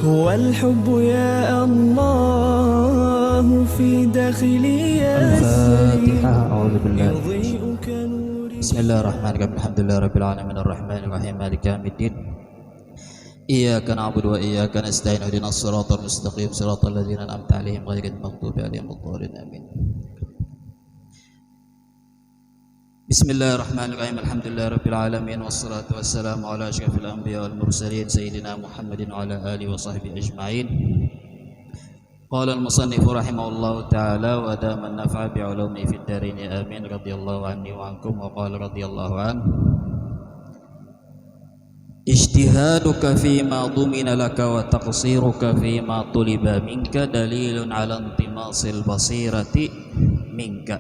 هو الحب يا الله في داخلي الفاتحة. أعوذ بالله. يضيء كنور. بسم الله الرحمن الرحيم. الحمد لله رب العالمين الرحمن الرحيم مالك يوم الدين. إياك نعبد وإياك نستعين اهدنا الصراط المستقيم صراط الذين أنعمت عليهم غير المغضوب عليهم ولا الضالين آمين. بسم الله الرحمن الرحيم. الحمد لله رب العالمين والصلاة والسلام على أشرف الأنبياء والمرسلين سيدنا محمد وعلى آله وصحبه أجمعين. قال المصنف رحمه الله تعالى وأدام النفع بعلومه في الدارين آمين. رضي الله عني وعنكم. وقال رضي الله عنه: اجتهادك فيما ضمن لك وتقصيرك فيما طلب منك دليل على انطماس البصيرة منك.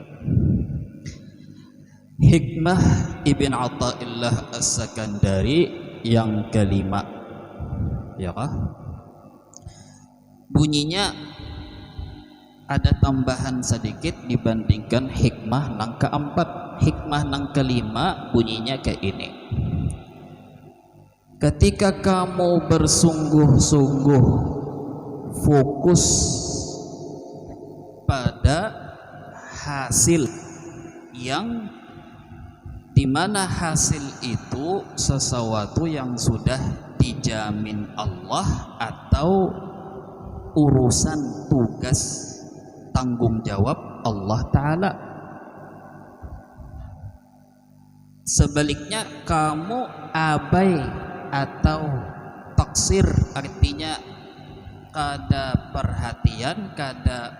Hikmah Ibn Athaillah As-Sakandari yang kelima, ya kah? Bunyinya ada tambahan sedikit dibandingkan hikmah nang keempat. Hikmah nang kelima bunyinya kayak ini: ketika kamu bersungguh-sungguh fokus pada hasil yang dimana hasil itu sesuatu yang sudah dijamin Allah atau urusan tugas tanggung jawab Allah Ta'ala. Sebaliknya kamu abai atau taksir, artinya kada perhatian, kada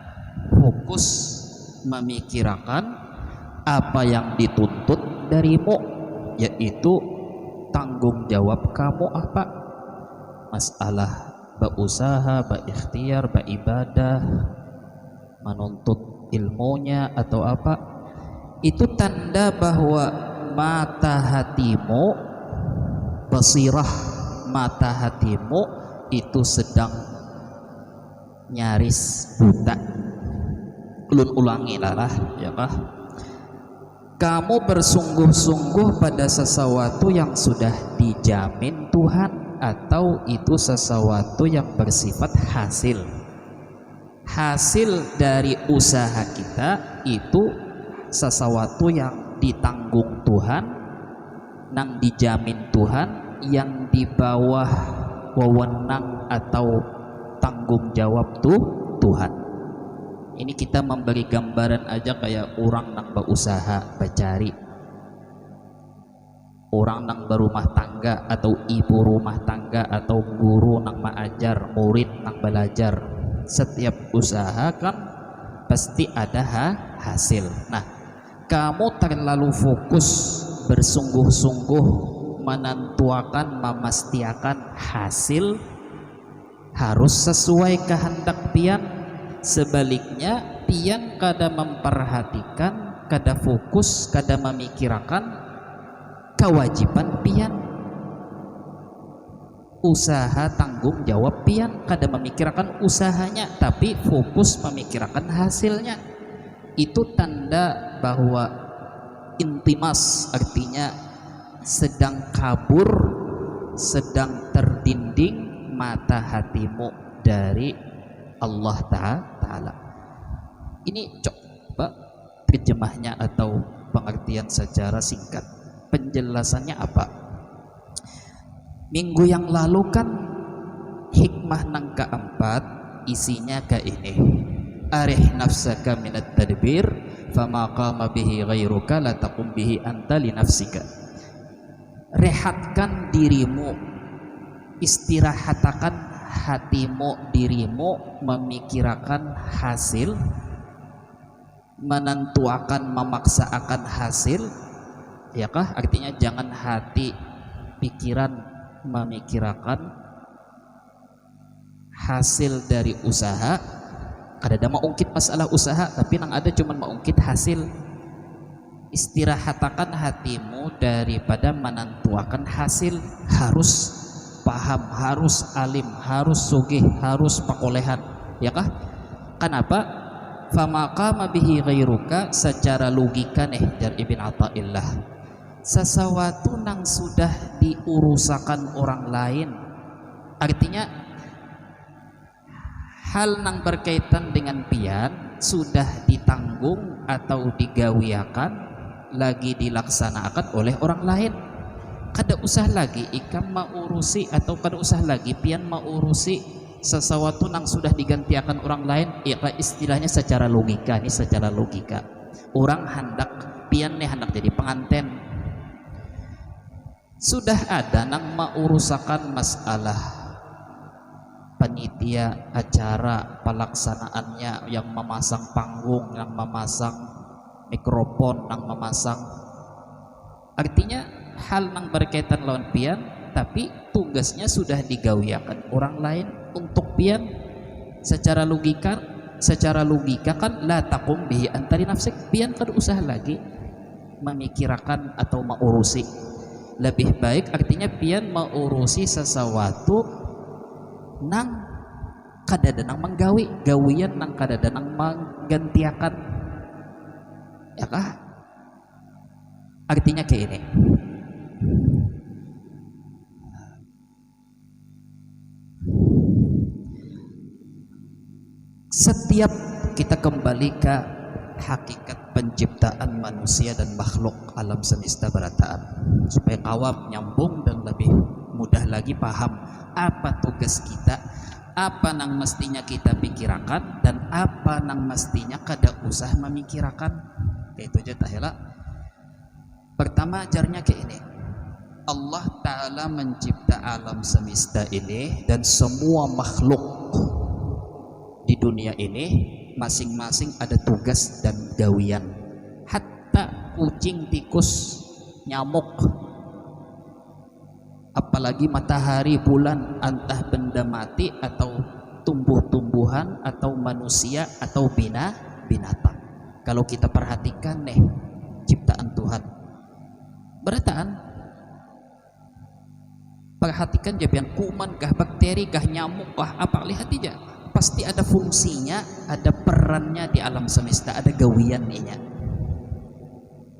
fokus memikirkan apa yang dituntut darimu, yaitu tanggung jawab kamu apa, masalah berusaha, berikhtiar, beribadah, menuntut ilmunya atau apa. Itu tanda bahwa mata hatimu, basirah mata hatimu itu sedang nyaris buta. Ulun ulangi lah ya kah? Kamu bersungguh-sungguh pada sesuatu yang sudah dijamin Tuhan, atau itu sesuatu yang bersifat hasil. Hasil dari usaha kita itu sesuatu yang ditanggung Tuhan, yang dijamin Tuhan, yang di bawah wewenang atau tanggung jawab Tuhan. Ini kita memberi gambaran aja kayak orang nang berusaha bercari, orang nang berumah tangga atau ibu rumah tangga atau guru nang mengajar, murid nang belajar. Setiap usaha kan pasti ada hasil. Nah, kamu terlalu fokus bersungguh-sungguh menentukan, memastikan hasil harus sesuai kehendak pian. Sebaliknya pian kada memperhatikan, kada fokus, kada memikirkan kewajiban pian, usaha tanggung jawab pian, kada memikirkan usahanya tapi fokus memikirkan hasilnya. Itu tanda bahwa intimas, artinya sedang kabur, sedang terdinding mata hatimu dari Allah Ta'ala. Ini coba terjemahnya atau pengertian secara singkat. Penjelasannya apa? Minggu yang lalu kan hikmah nang keempat isinya kayak ini: arih nafsaka minat tadbir fama qama bihi ghairuka la taqum bihi anta li nafsika. Rehatkan dirimu, istirahatkan hatimu, dirimu, memikirkan hasil, menentukan, memaksakan hasil, ya kah? Artinya jangan hati, pikiran memikirkan hasil dari usaha. Kada mengungkit masalah usaha, tapi nang ada cuma mengungkit hasil. Istirahatkan hatimu daripada menentukan hasil. Harus paham, harus alim, harus sugih, harus pakolehan, ya kah? Kenapa? Fama qama bihi ghairuka, secara logika nih dari Ibn Athaillah, sesuatu nang sudah diurusakan orang lain, artinya hal nang berkaitan dengan pian sudah ditanggung atau digawiakan lagi dilaksanakan oleh orang lain. Kada usah lagi ikam maurusi atau kada usah lagi pian maurusi sesuatu nang sudah digantiakan orang lain. Ya istilahnya secara logika, ini secara logika orang hendak pian nih hendak jadi pengantin, sudah ada nang maurusakan masalah panitia acara pelaksanaannya, yang memasang panggung, yang memasang mikrofon, yang memasang, artinya hal nang berkaitan lawan pian tapi tugasnya sudah digawiakan orang lain untuk pian. Secara logika kan la taqum bihi antari nafsik, pian kada usah lagi memikirkan atau maurusi. Lebih baik artinya pian maurusi sesuatu nang kadada nang menggawi gawian nang kadada nang menggantiakan, ya kah? Artinya kayak ini, setiap kita kembali ke hakikat penciptaan manusia dan makhluk alam semesta berataan, supaya kawam nyambung dan lebih mudah lagi paham apa tugas kita, apa nang mestinya kita pikirkan dan apa nang mestinya kada usah memikirkan. Kayak itu aja tahela. Pertama ajarnya kayak ini, Allah Ta'ala mencipta alam semesta ini dan semua makhluk di dunia ini masing-masing ada tugas dan gawian. Hatta kucing, tikus, nyamuk, apalagi matahari, bulan, entah benda mati atau tumbuh-tumbuhan atau manusia atau binatang. Kalau kita perhatikan nih ciptaan Tuhan berataan, perhatikan aja yang kuman kah, bakteri kah, nyamuk kah, apa, lihat aja pasti ada fungsinya, ada perannya di alam semesta, ada gawiannya.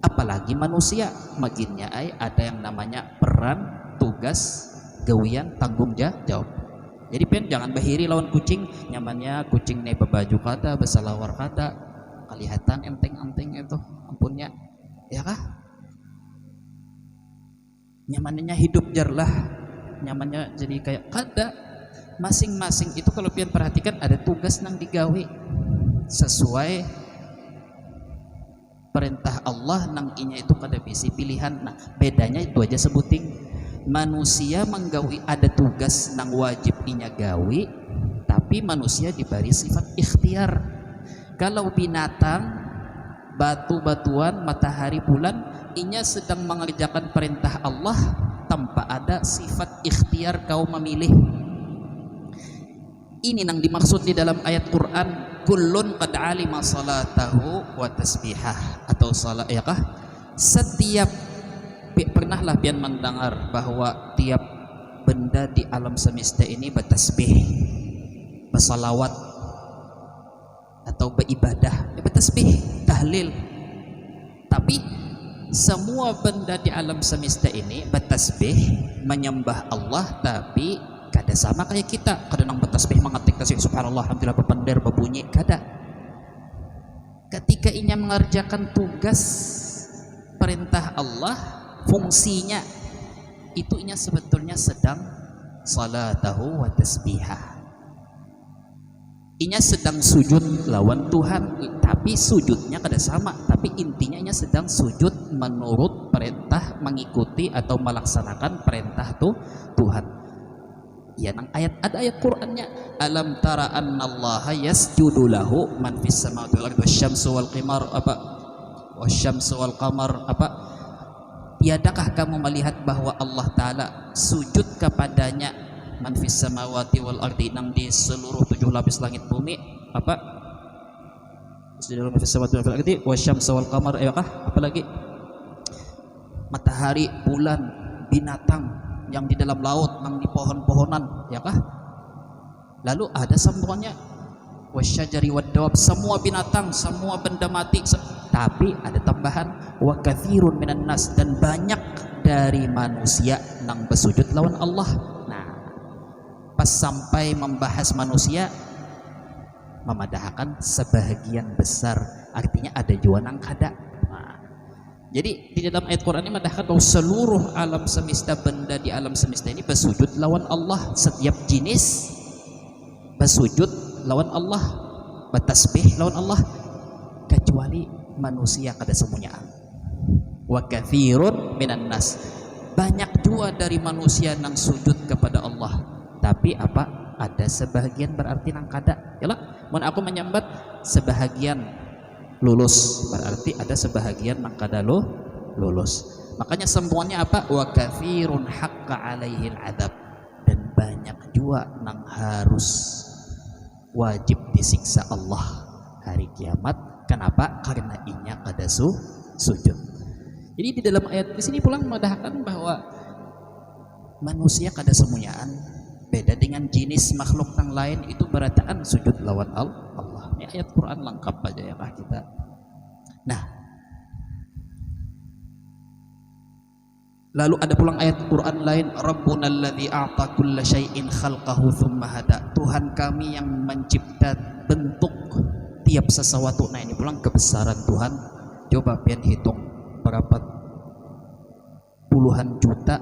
Apalagi manusia makinnya ada yang namanya peran, tugas, gawian, tanggung jawab. Jadi pen jangan bahiri lawan kucing, nyamannya kucing nih bebaju kata, besalawar kata, kelihatan enteng-enteng itu, ampunnya, ya kah? Nyamannya hidup jarlah, nyamannya jadi kayak kada. Masing-masing itu kalau pian perhatikan ada tugas nang digawi sesuai perintah Allah nang inya itu kada bisi pilihan. Nah bedanya itu aja sebuting, manusia menggawi ada tugas nang wajib inya gawi, tapi manusia diberi sifat ikhtiar. Kalau binatang, batu-batuan, matahari, bulan, inya sedang mengerjakan perintah Allah tanpa ada sifat ikhtiar kau memilih. Ini yang dimaksud di dalam ayat Quran, kullun qad alima salatahu wa tasbihah, atau salat, ya kah? Setiap, pernahlah pian mendengar bahwa tiap benda di alam semesta ini bertasbih, bersalawat atau beribadah, bertasbih, tahlil. Tapi semua benda di alam semesta ini bertasbih, menyembah Allah, tapi kada sama kayak kita. Kada nang bertasbih mengetik tasbih subhanallah alhamdulillah berpender berbunyi, kada. Ketika inya mengerjakan tugas perintah Allah, fungsinya itu inya sebetulnya sedang salatahu wa tasbihah, inya sedang sujud lawan Tuhan, tapi sujudnya kada sama, tapi intinya inya sedang sujud menurut perintah, mengikuti atau melaksanakan perintah Tuhan. Ya nang ayat, ada ayat Qur'annya, alam tara annallaha yasjudu lahu man fis samawati wal ardi wasyamsu wal qamar, apa, wasyamsu wal qamar, apa, tiadakah kamu melihat bahwa Allah Ta'ala sujud kepadanya man fis samawati wal ardi, nang di seluruh 7 lapis langit bumi, apa, sujud man fis samawati wal ardi wasyamsu wal qamar, apakah apalagi matahari, bulan, binatang yang di dalam laut, yang di pohon-pohonan, ya kah? Lalu ada sambungannya wasyajari waddawab, semua binatang, semua benda mati, tapi ada tambahan wa katsirun minan nas, dan banyak dari manusia nang bersujud lawan Allah. Nah, pas sampai membahas manusia, Memadahkan sebahagian besar, artinya ada jua nang kada. Nah, jadi di dalam ayat Quran ini memadahkan bahwa seluruh alam semesta, benda di alam semesta ini bersujud lawan Allah. Setiap jenis bersujud lawan Allah, bertasbih lawan Allah, kecuali manusia kada semuanya. Wa katsirun minan nas, banyak jua dari manusia nang sujud kepada Allah, tapi apa? Ada sebahagian berarti nang kada. Yalah, mun aku menyambat sebahagian lulus, berarti ada sebahagian nang kada lulus. Makanya semuanya apa? Wa katsirun haqqa alaihil adzab, dan banyak jua nang harus wajib disiksa Allah hari kiamat. Kenapa? Karena inya kada sujud. Jadi di dalam ayat di sini pulang memadahkan bahwa manusia kada semuanyaan, beda dengan jenis makhluk yang lain itu berataan sujud lawan Allah. Ini ayat Quran lengkap aja ya kah kita. Nah, lalu ada pulang ayat Quran lain, Rabbuna alladzi a'ta kulla syai'in khalqahu tsumma hada, Tuhan kami yang mencipta bentuk tiap sesuatu. Nah, ini pulang kebesaran Tuhan. Coba pian hitung berapa puluhan juta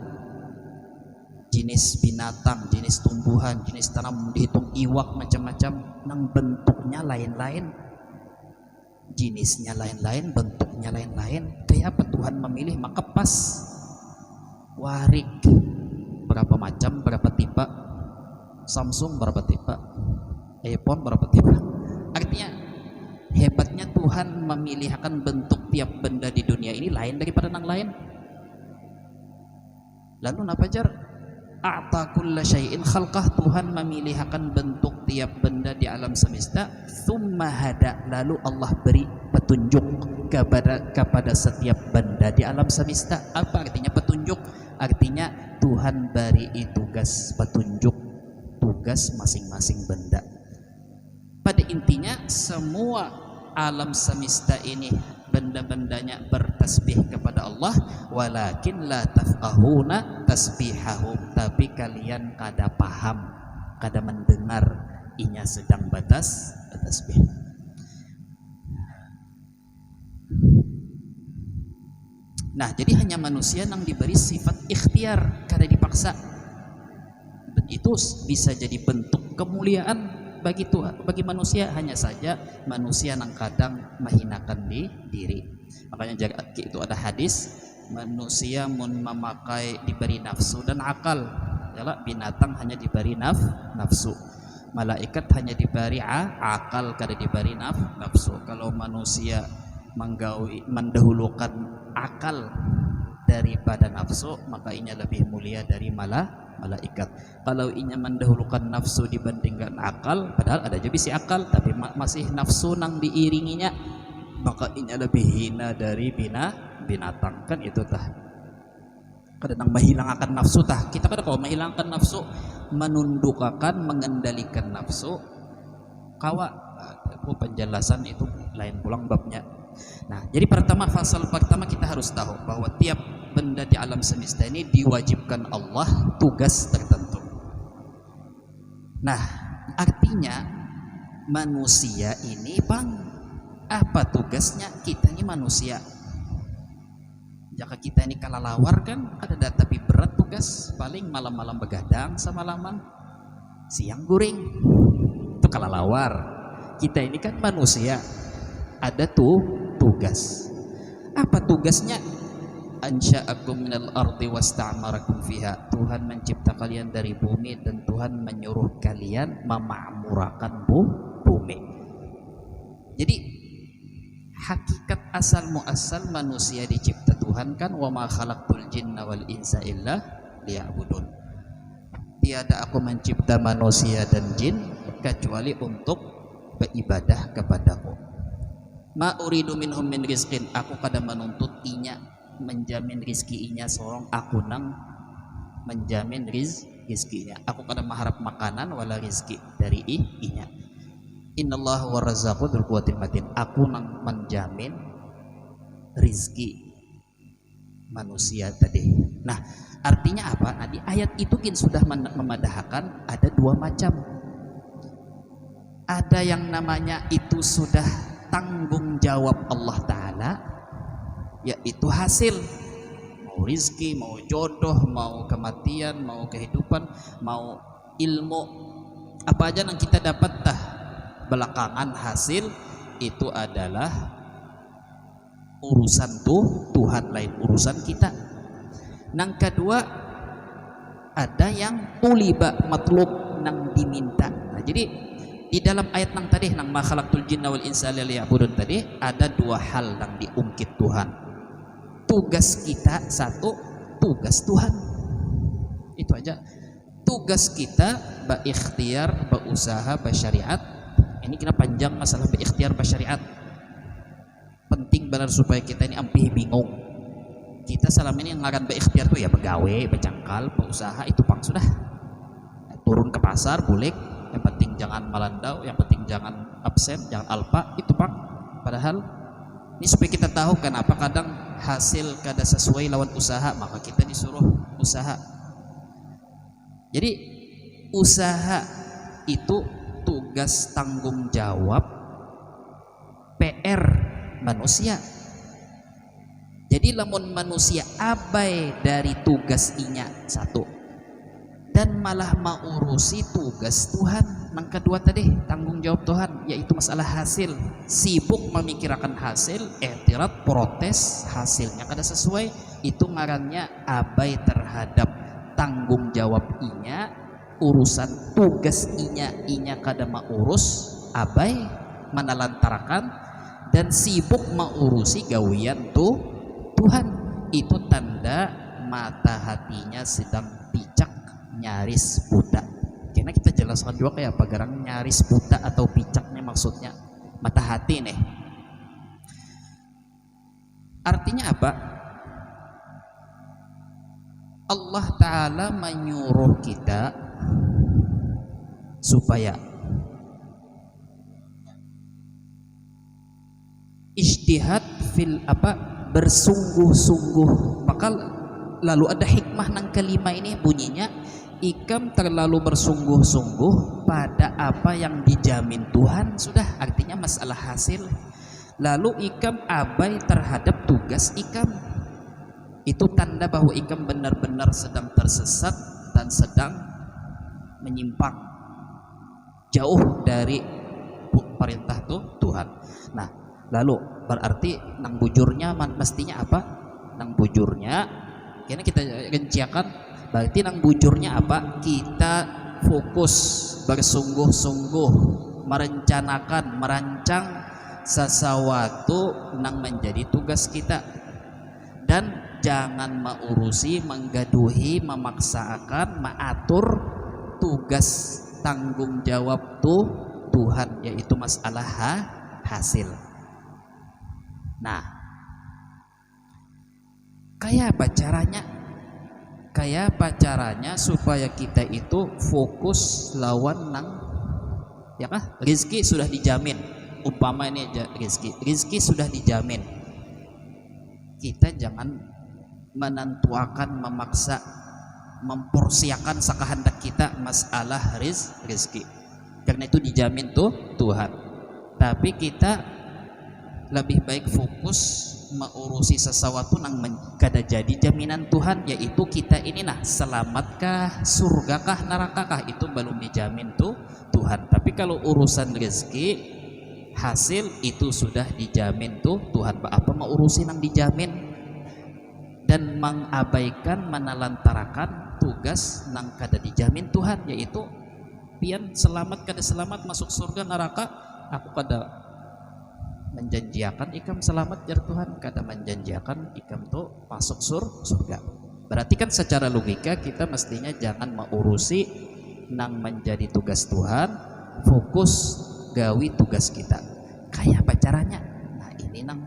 jenis binatang, jenis tumbuhan, jenis tanam, dihitung iwak macam-macam, nang bentuknya lain-lain, jenisnya lain-lain, bentuknya lain-lain. Kayak apa Tuhan memilih? Maka pas warik berapa macam, berapa tipe, Samsung berapa tipe, iPhone berapa tipe. Artinya hebatnya Tuhan memilihkan bentuk tiap benda di dunia ini lain daripada yang lain. Lalu napa jar? A'ta kulla syai'in khalqah, Tuhan memilihkan bentuk tiap benda di alam semesta. Tsumma hada, lalu Allah beri petunjuk kepada setiap benda di alam semesta. Apa artinya petunjuk? Artinya Tuhan beri tugas petunjuk, tugas masing-masing benda. Pada intinya semua alam semesta ini benda-bendanya bertasbih kepada Allah, walakin la tafqahuna tasbihahum, tapi kalian kada paham, kada mendengar inya sedang bertasbih. Nah, jadi hanya manusia yang diberi sifat ikhtiar, kada dipaksa, dan itu bisa jadi bentuk kemuliaan bagi Tuhan, bagi manusia. Hanya saja manusia yang kadang menghinakan diri. Makanya itu ada hadis, manusia memakai diberi nafsu dan akal. Yalah, binatang hanya diberi nafsu, malaikat hanya diberi akal, kada diberi nafsu. Kalau manusia mendahulukan akal daripada nafsu, maka inya lebih mulia dari malaikat. Kalau inya mendahulukan nafsu dibandingkan akal, padahal ada juga si akal tapi masih nafsu nang diiringinya, maka inya lebih hina dari binatang. Kan itu tah, kadang menghilangkan nafsu tah. Kita kada kalau menghilangkan nafsu, menundukkan, mengendalikan nafsu, kawa penjelasan itu lain pulang babnya. Nah, jadi fasal pertama kita harus tahu bahwa tiap benda di alam semesta ini diwajibkan Allah tugas tertentu. Nah, artinya manusia ini apa tugasnya? Kita ini manusia. Jika kita ini kalalawar kan ada tapi berat tugas, paling malam-malam begadang semalaman, siang guring, itu kalalawar. Kita ini kan manusia, ada tugas. Apa tugasnya? Ansha'akum minal ardi wasta'marakum fiha, Tuhan mencipta kalian dari bumi dan Tuhan menyuruh kalian memakmurkan bumi. Jadi hakikat asal muasal manusia dicipta Tuhan kan, wa ma khalaqtul jinna wal insa illa liya'budun. Tiada aku mencipta manusia dan jin kecuali untuk beribadah kepadaku. Ma uridu minhum min rizqin, aku kada menuntut inya menjamin rizki inya sorong, aku nang menjamin rizkinya. Aku kada mengharap makanan wala rizki dari inya. Innallaha warrazzaqu dzul quwwatil matin, aku nang menjamin rizki manusia tadi. Nah, artinya apa? Nah, di ayat itu sudah memadahkan ada dua macam. ada yang namanya itu sudah tanggung jawab Allah Ta'ala, yaitu hasil, mau rizki, mau jodoh, mau kematian, mau kehidupan, mau ilmu, apa aja yang kita dapat belakangan hasil itu adalah urusan Tuhan, lain urusan kita. Nang kedua ada yang tuliba matlub, nang diminta. Nah, jadi di dalam ayat nang tadi nang ma khalaqtul jinna wal insa liya'budun tadi ada dua hal yang diungkit Tuhan. Tugas kita satu, tugas Tuhan. Itu aja. Tugas kita berikhtiar, berusaha, bersyariat. Ini kena panjang masalah berikhtiar, bersyariat. Penting benar supaya kita ini ampih bingung. Kita selama ini yang ngaran berikhtiar tuh ya begawe, bercangkal, berusaha, itu pang sudah. Turun ke pasar, bulik, yang penting jangan malandau, yang penting jangan absen, jangan alpa, itu pak. Padahal ini supaya kita tahu kenapa kadang hasil kada sesuai lawan usaha, maka kita disuruh usaha. Jadi usaha itu tugas tanggung jawab PR manusia. Jadi lamun manusia abai dari tugas inya satu dan malah mengurusi tugas Tuhan, yang kedua tadi tanggung jawab Tuhan, yaitu masalah hasil, sibuk memikirkan hasil, etirat, protes, hasilnya kada sesuai, itu ngarannya abai terhadap tanggung jawab inya, urusan tugas inya kada mengurus, abai menelantarkan dan sibuk mengurusi gawian Tuhan. Itu tanda mata hatinya sedang picak, nyaris buta. Karena kita jelaskan juga kayak apa garang nyaris buta atau picaknya, maksudnya mata hati nih. Artinya apa? Allah Ta'ala menyuruh kita supaya ijtihad fil bersungguh-sungguh. Maka lalu ada hikmah nang kelima ini, bunyinya ikam terlalu bersungguh-sungguh pada apa yang dijamin Tuhan sudah, artinya masalah hasil. Lalu ikam abai terhadap tugas ikam, itu tanda bahwa ikam benar-benar sedang tersesat dan sedang menyimpang jauh dari perintah Tuhan. Nah, lalu berarti nang bujurnya mestinya apa? Nang bujurnya kini kita rinciakan, berarti nang bujurnya apa? Kita fokus bersungguh-sungguh merencanakan, merancang sesuatu nang menjadi tugas kita, dan jangan mengurusi, menggaduhi, memaksakan, mengatur tugas tanggung jawab Tuhan, yaitu masalah hasil. Nah, kayak apa caranya? Kayak apa caranya supaya kita itu fokus lawan nang, ya kah? Rizki sudah dijamin. Umpama ini rizki sudah dijamin. Kita jangan menentuakan, memaksa, memporsiakan sakahandak kita masalah rizki. Karena itu dijamin Tuhan. Tapi kita lebih baik fokus mengurusi sesuatu yang kada jadi jaminan Tuhan, yaitu kita ini selamatkah, surgakah, nerakakah, itu belum dijamin Tuhan. Tapi kalau urusan rezeki, hasil itu sudah dijamin Tuhan. Apa mau urusin yang dijamin dan mengabaikan, menelantarkan tugas yang kada dijamin Tuhan, yaitu pian selamat kada selamat, masuk surga neraka, aku kada menjanjiakan ikam selamat jar Tuhan, kada menjanjiakan ikam tuh masuk surga. Berarti kan secara logika kita mestinya jangan mengurusi nang menjadi tugas Tuhan, fokus gawi tugas kita. Kayak apa caranya? Nah, ini nang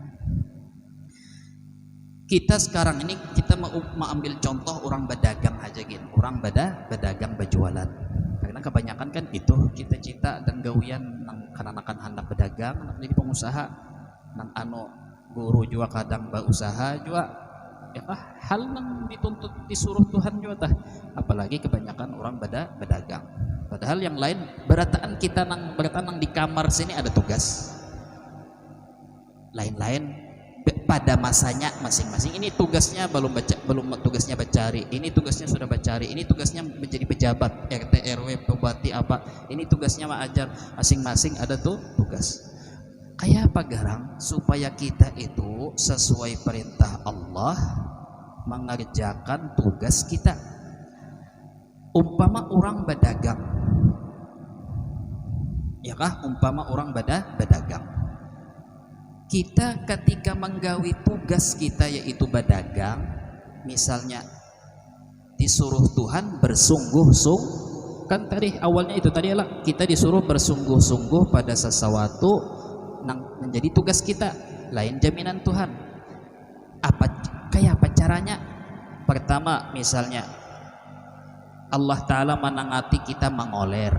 kita sekarang ini, kita mau ambil contoh orang berdagang aja gini, orang berdagang berjualan. Karena kebanyakan kan itu cita-cita dan gawian nang kananakan hendak berdagang, hendak jadi pengusaha, nang guru juga kadang berusaha juga, ya kah, hal yang dituntut disuruh Tuhan juga tah, apalagi kebanyakan orang berdagang. Padahal yang lain berataan kita nang di kamar sini ada tugas lain-lain pada masanya masing-masing. Ini tugasnya belum tugasnya bacari, ini tugasnya sudah bacari, ini tugasnya menjadi pejabat RT RW bupati apa, ini tugasnya mengajar, masing-masing ada tuh tugas. Kayak apa garang supaya kita itu sesuai perintah Allah mengerjakan tugas kita. Umpama orang berdagang, ya kah, umpama orang berdagang, kita ketika menggawi tugas kita yaitu berdagang, misalnya disuruh Tuhan bersungguh-sungguh, kan tadi awalnya itu tadi lah, kita disuruh bersungguh-sungguh pada sesuatu yang menjadi tugas kita, lain jaminan Tuhan. Kayak apa caranya? Pertama, misalnya Allah Ta'ala menangati kita mengoler,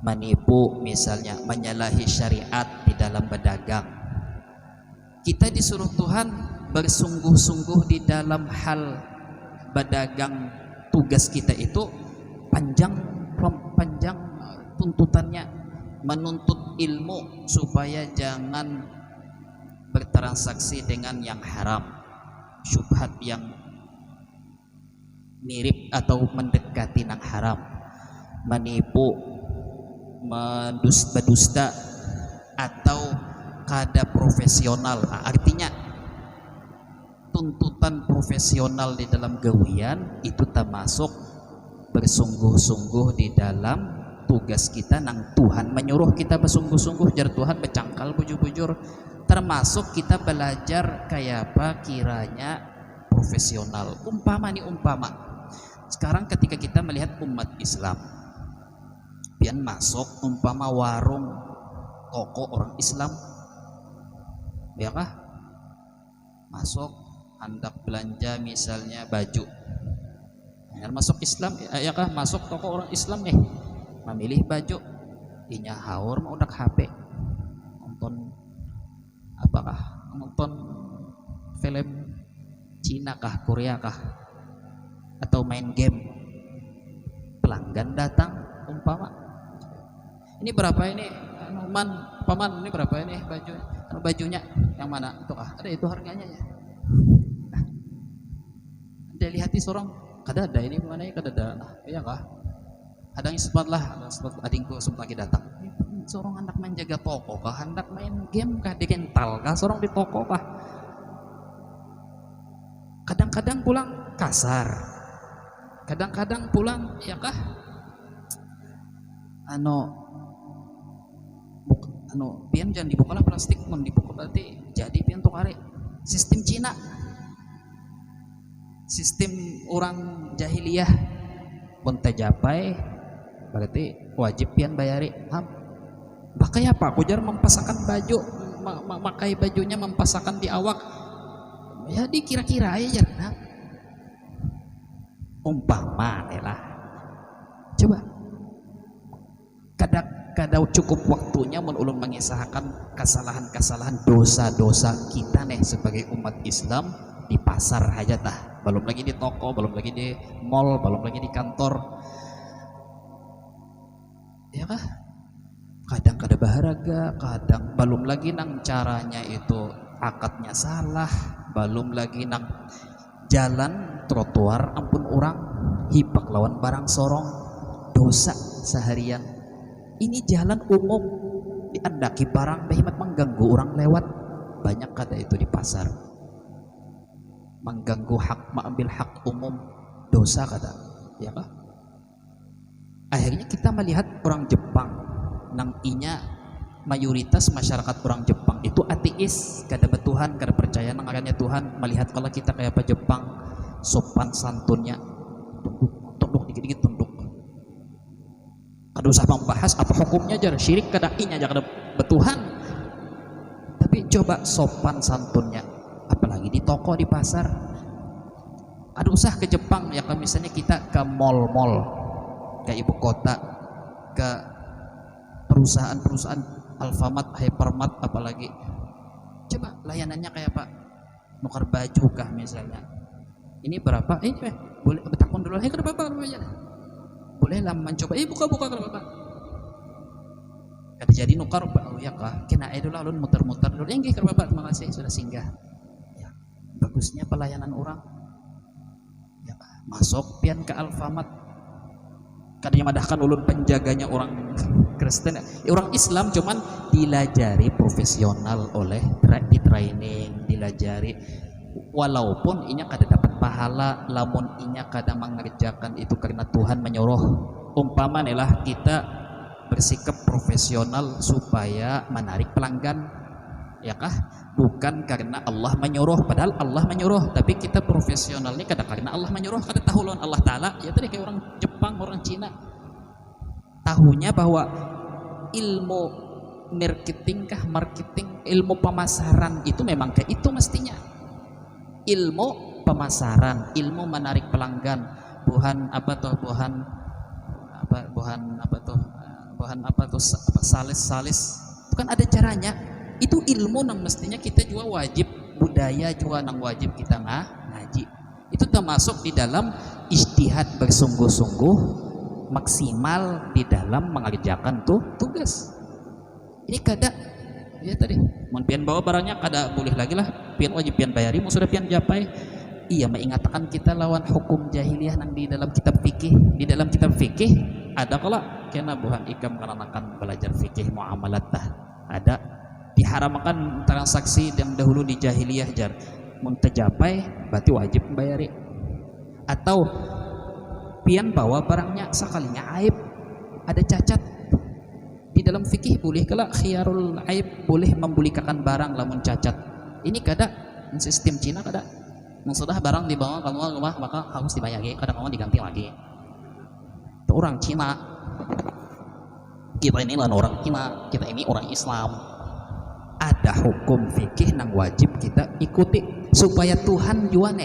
menipu, misalnya menyalahi syariat di dalam berdagang. Kita disuruh Tuhan bersungguh-sungguh di dalam hal berdagang. Tugas kita itu panjang tuntutannya, menuntut ilmu supaya jangan bertransaksi dengan yang haram, syubhat yang mirip atau mendekati yang haram, menipu, berdusta, atau kada profesional. Artinya tuntutan profesional di dalam gawian itu termasuk bersungguh-sungguh di dalam tugas kita nang Tuhan menyuruh kita bersungguh-sungguh, jar Tuhan becangkal bujur-bujur, termasuk kita belajar kayak apa kiranya profesional. Umpama sekarang ketika kita melihat umat Islam pian masuk umpama warung toko orang Islam, ya kah, masuk hendak belanja misalnya baju, ya, masuk Islam, ya kah, masuk toko orang Islam nih, memilih baju, inya haur mau udah HP, nonton apakah, nonton film Cina kah, Korea kah, atau main game, pelanggan datang umpama, ini berapa ini paman, ini berapa ini bajunya yang mana itu kah, ada itu harganya ya, dia lihati seorang kada ada ini mana ya, kada ada, nah, iya kah, ada yang sempat adingku sempat lagi datang, seorang hendak menjaga toko kah, hendak main game kah, di kental kah, seorang di toko kah, kadang-kadang pulang kasar, kadang-kadang pulang ya kah, pian jangan dibuka lah plastik, mau dibuka berarti jadi pian tuh kare, sistem Cina, sistem orang jahiliyah, pun tercapai berarti wajib pian bayari ham. Pakai apa? Kujar mempasakan baju, memakai bajunya mempasakan di awak, ya dikira-kira aja nah. Umpama lah, coba kadang cukup waktunya ulun mengisahkan kesalahan-kesalahan dosa-dosa kita nih sebagai umat Islam di pasar aja tah, belum lagi di toko, belum lagi di mall, belum lagi di kantor, ya kah, kadang kada baharaga, kadang belum lagi nang caranya itu akadnya salah, belum lagi nang jalan trotoar ampun orang hipak lawan barang sorong, dosa seharian. Ini jalan umum diandaki barang behimat mengganggu orang lewat, banyak kada itu di pasar, mengganggu hak, mengambil hak umum, dosa kada, ya kah? Akhirnya kita melihat orang Jepang nang inya mayoritas masyarakat orang Jepang itu ateis, kada betuhan, kada percaya nang arannya Tuhan. Melihat kalau kita kayak apa Jepang, sopan santunnya, tunduk dikit-dikit tunduk, kada usah membahas apa hukumnya jar, syirik kada inya aja kada betuhan, tapi coba sopan santunnya, apalagi di toko, di pasar. Ada usah ke Jepang ya, kan misalnya kita ke mall-mall, ke ibu kota, ke perusahaan-perusahaan Alfamart, Hypermart, apalagi coba layanannya kayak apa, nukar baju kah misalnya, ini berapa, boleh bertakun dulu, berapa aja, boleh lah mencoba, buka berapa, kada jadi nukar, oh ya kah, kena dulu alun muter-muter dulu, enggak berapa, terima kasih sudah singgah. Ya, bagusnya pelayanan orang, ya masuk pian ke Alfamart, kadang madahkan ulun penjaganya orang Kristen, orang Islam, cuman dilajari profesional oleh di training, dilajari, walaupun inya kada dapat pahala, lamun inya kada mengerjakan itu karena Tuhan menyuruh. Umpama adalah kita bersikap profesional supaya menarik pelanggan, ya kah? Bukan karena Allah menyuruh, padahal Allah menyuruh, tapi kita profesionalnya kada karena Allah menyuruh, kada tahu lawan Allah Ta'ala. Ya tadi kayak orang Jepang, orang Cina, tahunya bahwa ilmu marketing, ilmu pemasaran itu memang kayak itu mestinya. Ilmu pemasaran, ilmu menarik pelanggan, buhan salis itu kan ada caranya. Itu ilmu yang mestinya kita juga wajib, budaya juga yang wajib kita ngaji. Itu termasuk di dalam ijtihad bersungguh-sungguh maksimal di dalam mengerjakan tugas. Ini kada ya tadi mun pian bawa barangnya kada boleh lagi lah, pian wajib pian bayari, mau sudah pian japai. Iya, mengingatkan kita lawan hukum jahiliyah nang di dalam kitab fikih. Di dalam kitab fikih ada kala kena buhan ikam karanakan belajar fikih muamalat tah, ada diharamkan transaksi yang dahulu di jahiliyah jar, mun terjapai berarti wajib membayari. Atau pian bawa barangnya sekalinya aib, ada cacat, di dalam fikih boleh kala khiyarul aib, boleh membulikakan barang lamun cacat. Ini kada sistem Cina, kada sudah barang dibawa ke rumah maka harus dibayari, kadang mau diganti lagi. Itu orang Cina, kita ini lah orang Cina, kita ini orang Islam. Ada hukum fikih nang wajib kita ikuti supaya Tuhan juga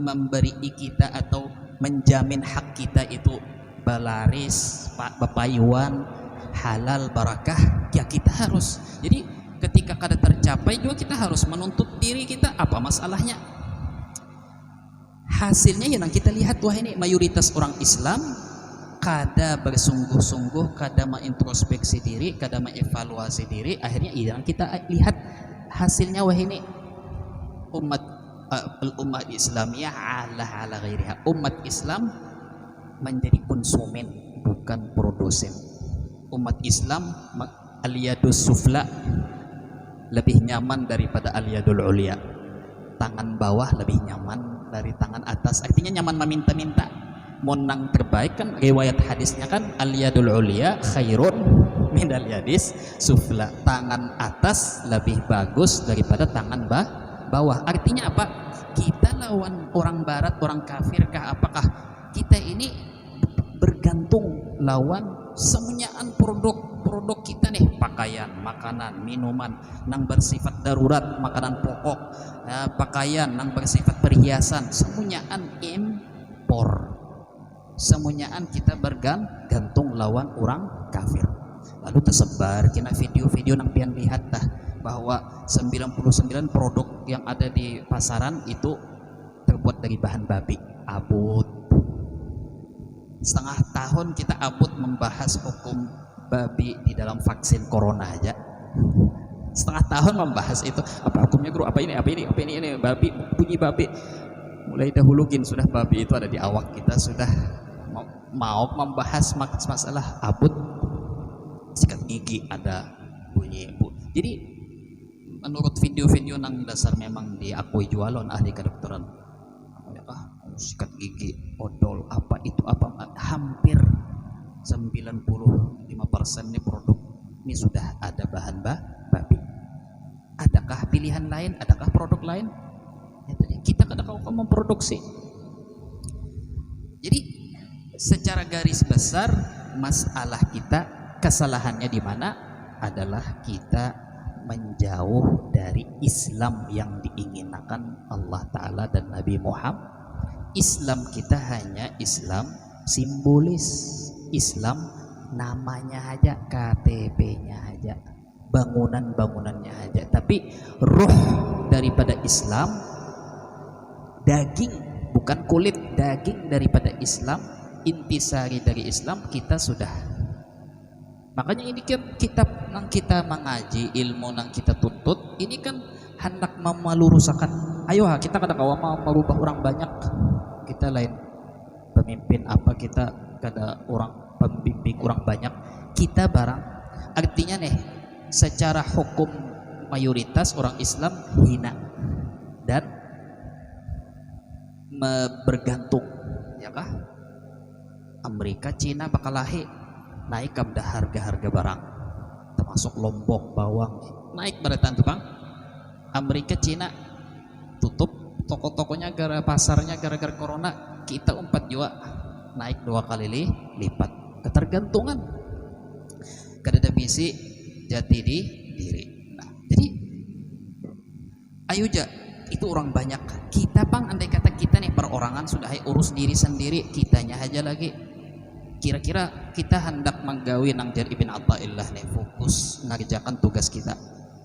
memberi kita atau menjamin hak kita itu balaris, bepayuan, halal, barakah. Ya kita harus, jadi ketika kada tercapai juga kita harus menuntut diri kita, apa masalahnya. Hasilnya yang kita lihat, wah ini mayoritas orang Islam kada bersungguh-sungguh, kada mengintrospeksi diri, kada mengevaluasi diri. Akhirnya yang kita lihat hasilnya, wah ini umat Islamiyah ala ghairiha, umat Islam menjadi konsumen bukan produsen. Umat Islam al-yadus sufla lebih nyaman daripada al-yadul ulia, tangan bawah lebih nyaman dari tangan atas. Artinya nyaman meminta-minta. Monang terbaik kan riwayat hadisnya kan al-yadul ulia khairun min al-yadis sufla, tangan atas lebih bagus daripada tangan bawah. Artinya apa? Kita lawan orang barat, orang kafir kah? Apakah kita ini bergantung lawan semuanyaan produk kita nih, pakaian, makanan, minuman nang bersifat darurat, makanan pokok, pakaian nang bersifat perhiasan, semuanyaan impor, semuanyaan kita bergantung lawan orang kafir. Lalu tersebar kena video-video nang pian lihat tah bahwa 99 produk yang ada di pasaran itu terbuat dari bahan babi. Abut setengah tahun kita abut membahas hukum babi di dalam vaksin corona aja, setengah tahun membahas itu, apa hukumnya guru, apa ini babi, bunyi babi. Mulai dahulukin sudah babi itu ada di awak kita, sudah mau membahas masalah abut, sikat gigi ada bunyi. Jadi menurut video-video nang dasar memang diakui jualan ahli kedokteran, sikat gigi, odol, apa itu apa, hampir 95% ini produk ini sudah ada bahan babi. Adakah pilihan lain? Adakah produk lain? Ya, kita kadang memproduksi. Jadi secara garis besar masalah kita, kesalahannya di mana adalah kita menjauh dari Islam yang diinginkan Allah Ta'ala dan Nabi Muhammad. Islam kita hanya Islam simbolis, Islam namanya aja, KTP-nya aja, bangunan-bangunannya aja, tapi ruh daripada Islam, daging bukan kulit, daging daripada Islam, intisari dari Islam kita sudah. Makanya ini kitab yang kita mengaji, ilmu yang kita tuntut ini kan hendak memeluruskan. Ayo kita kada kawa mau merubah orang banyak, kita lain pemimpin apa, kita kada orang pembimbing orang banyak, kita barang. Artinya nih, secara hukum mayoritas orang Islam hina dan bergantung, ya kah? Amerika, Cina bakal naik kabda harga-harga barang, termasuk lombok, bawang naik beratan tuh bang. Amerika, Cina tutup toko-tokonya gara pasarnya gara-gara corona, kita 4 juga naik 2 kali lipat. Ketergantungan kada ada misi jati diri. Nah, jadi ayo ja, itu orang banyak. Kita bang, andai kata kita nih perorangan sudah urus diri sendiri, kitanya aja lagi. Kira-kira kita hendak menggawi nang jar Ibn Athaillah nih, fokus ngerjakan tugas kita,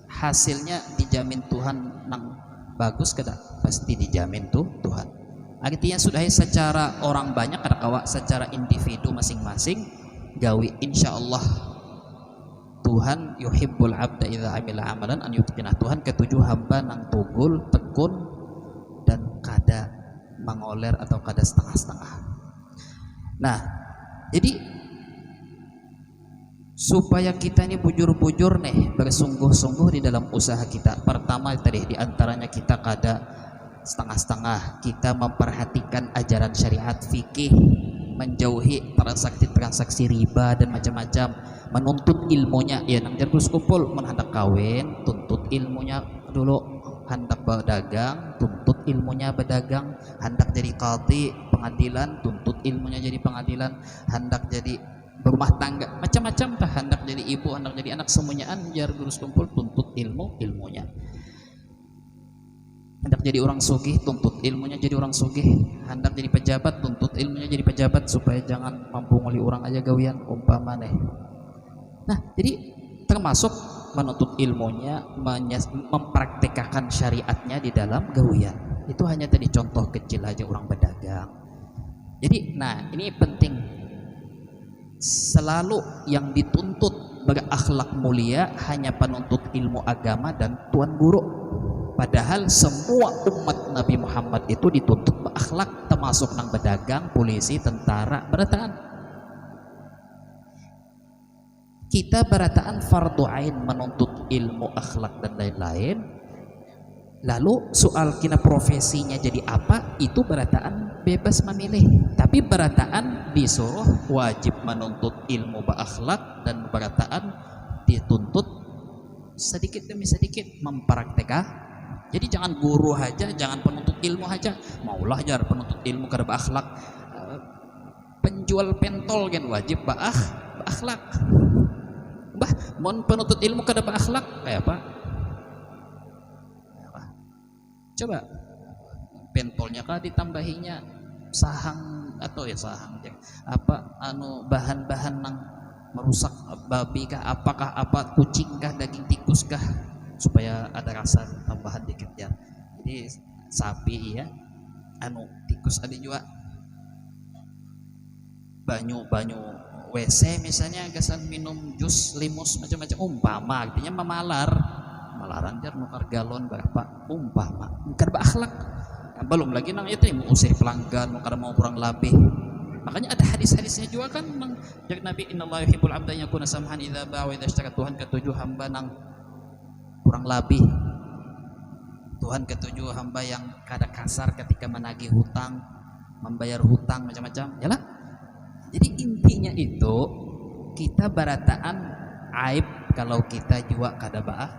hasilnya dijamin Tuhan nang bagus kada? Pasti dijamin tuh Tuhan. Artinya sudah secara orang banyak kada kawa, secara individu masing-masing gawi, insya Allah Tuhan yuhibbul abda idza amila amalan an yutqinah. Tuhan ketujuh hamba nang tugul, tekun dan kada mengoler atau kada setengah-setengah. Nah, jadi supaya kita ini bujur-bujur nih, bersungguh-sungguh di dalam usaha kita. Pertama tadi diantaranya kita kada setengah-setengah, kita memperhatikan ajaran syariat fikih, menjauhi transaksi-transaksi riba dan macam-macam, menuntut ilmunya. Ya nang terus kumpul hendak kawin, tuntut ilmunya dulu, hendak berdagang, tuntut ilmunya berdagang, hendak jadi qadhi pengadilan, tuntut ilmunya jadi pengadilan, hendak jadi berumah tangga macam-macam, tah hendak jadi ibu, hendak jadi anak, semuanya anjar terus kumpul, tuntut ilmunya. Hendak jadi orang sugih, tuntut ilmunya jadi orang sugih. Hendak jadi pejabat, tuntut ilmunya jadi pejabat, supaya jangan mempunguli orang aja gawian umpama nih. Nah, jadi termasuk menuntut ilmunya, mempraktikkan syariatnya di dalam gawian. Itu hanya tadi contoh kecil aja orang berdagang. Jadi, nah ini penting. Selalu yang dituntut berakhlak mulia hanya penuntut ilmu agama dan tuan guru. Padahal semua umat Nabi Muhammad itu dituntut berakhlak, termasuk nang pedagang, polisi, tentara, berataan. Kita berataan fardu ain menuntut ilmu akhlak dan lain-lain. Lalu soal kena profesinya jadi apa, itu berataan bebas memilih. Tapi berataan disuruh wajib menuntut ilmu berakhlak, dan berataan dituntut sedikit demi sedikit mempraktekkan. Jadi jangan guru aja, jangan penuntut ilmu aja, maulah jar penuntut ilmu kada berakhlak. Penjual pentol kan wajib berakhlak. Bah, mon penuntut ilmu kada berakhlak kayak apa? Coba pentolnya kah ditambahinya sahang atau ya sahang apa bahan-bahan nang merusak babi kah, apakah apa, kucing kah, daging tikus kah, supaya ada rasa tambahan dikit ya. Jadi sapi ya, tikus ada juga banyu WC misalnya, gasan minum jus limus macam-macam umpama, artinya malaran jar nukar galon berapa umpama, nukar berakhlak. Nah, belum lagi nang itu yang mengusir pelanggan, nukar mau kurang lebih. Makanya ada hadis-hadisnya juga kan nang jak Nabi, innallaha yuhibbul abda yakuna samhan idza ba'a wa idza ishtara. Tuhan ketujuh hamba nang kurang lebih. Tuhan ketujuh hamba yang kada kasar ketika menagih hutang, membayar hutang macam-macam, yalah. Jadi intinya itu kita barataan aib kalau kita juga kada ba'ah.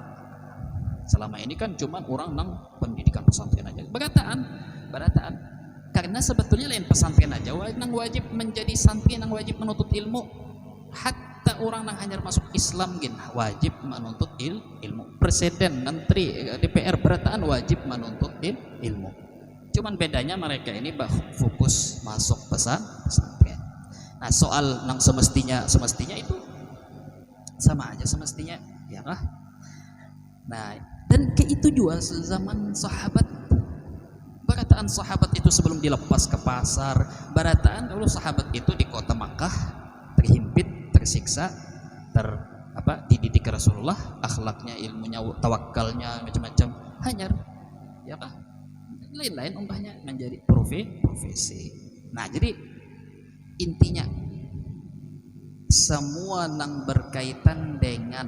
Selama ini kan cuma orang nang pendidikan pesantren aja barataan. Karena sebetulnya lain pesantren aja nang wajib menjadi santri, nang wajib menuntut ilmu. Hatta orang nang hanyar masuk Islam gin wajib menuntut ilmu. Presiden, menteri, DPR barataan wajib menuntut ilmu. Cuman bedanya mereka ini fokus masuk pesantren. Nah, soal nang semestinya itu sama aja semestinya, ya kah? Nah, dan ke itu juga zaman sahabat. Barataan sahabat itu sebelum dilepas ke pasar, barataan dulu sahabat itu di kota Makkah terhimpit, tersiksa, dididik Rasulullah, akhlaknya, ilmunya, tawakalnya macam-macam hanyar, ya kah? Lain-lain umpahnya menjadi profesi. Nah, jadi intinya semua yang berkaitan dengan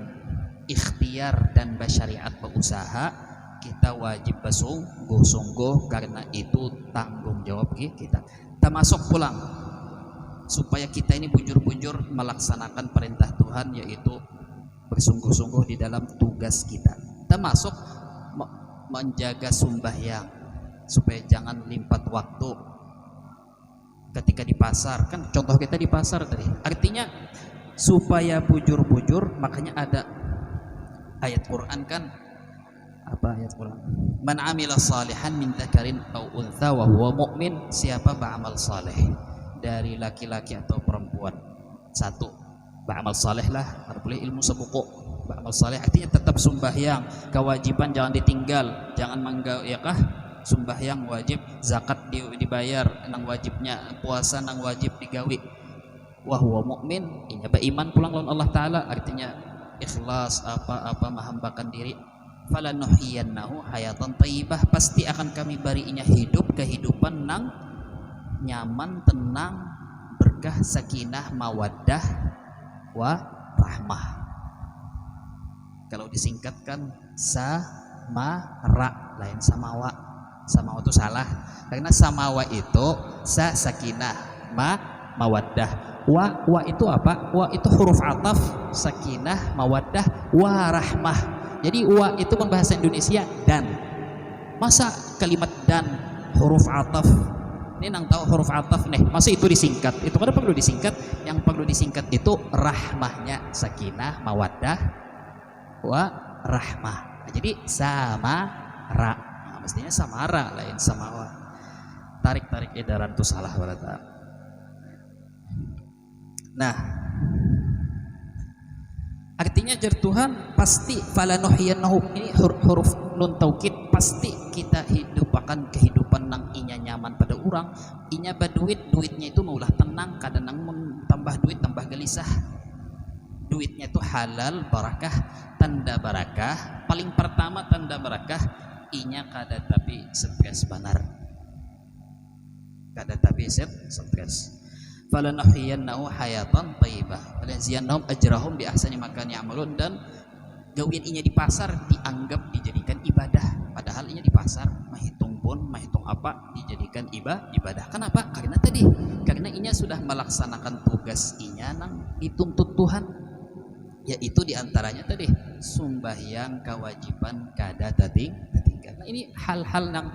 ikhtiar dan bersyariat berusaha kita wajib bersungguh-sungguh karena itu tanggung jawab kita. Termasuk pulang supaya kita ini bujur-bujur melaksanakan perintah Tuhan, yaitu bersungguh-sungguh di dalam tugas kita. Termasuk menjaga sembahyang supaya jangan limpat waktu ketika di pasar. Kan contoh kita di pasar tadi, artinya supaya bujur-bujur, makanya ada ayat Quran kan, apa ayat Quran, man amila salihan min dzakarin aw untha wa huwa mu'min, siapa beramal saleh dari laki-laki atau perempuan, satu beramal saleh lah, harus boleh ilmu sebuku. Beramal saleh artinya tetap sembahyang, kewajiban jangan ditinggal, jangan ya kah, sembahyang wajib, zakat dibayar nang wajibnya, puasa nang wajib digawi, wa huwa mu'min, inya beriman pulang lawan Allah Ta'ala, artinya ikhlas apa menghambakan diri. Falanuhyiyannahu hayatan thayyibah, pasti akan kami berinya hidup, kehidupan nang nyaman, tenang, berkah, sakinah, mawaddah, wa rahmah. Kalau disingkatkan samara, lain samawa. Samawa itu salah, karena samawa itu sakinah, mawaddah. Wa itu apa? Wa itu huruf ataf, sakinah, mawaddah, wa rahmah. Jadi wa itu bahasa Indonesia dan. Masa kalimat dan huruf ataf? Ini nang tahu huruf ataf nih, masa itu disingkat? Itu kan perlu disingkat. Yang perlu disingkat itu rahmahnya, sakinah, mawaddah, wa rahmah. Nah, jadi samara. Nah, mestinya samara, lain samawa. Tarik edaran itu salah berarti. Nah, artinya jar Tuhan pasti falanuhyiyannahu, ini huruf nun taukid, pasti kita hidup akan kehidupan nang inya nyaman pada orang, inya duitnya itu maulah tenang, kadang nang tambah duit tambah gelisah. Duitnya itu halal, barakah, tanda barakah. Paling pertama tanda barakah inya kada tapi stres benar. Kada tapi stres. Falanuhyiyannahu hayatan thayyibah walanziyannahum ajrahum bi ahsani ma kanu ya'malun, dan gawian inya di pasar dianggap dijadikan ibadah, padahal inya di pasar mahitung apa dijadikan ibadah. Kenapa? Karena inya sudah melaksanakan tugas inya nang dituntut Tuhan, yaitu diantaranya tadi sembahyang, kewajiban kada tertinggal. Nah, ini hal-hal yang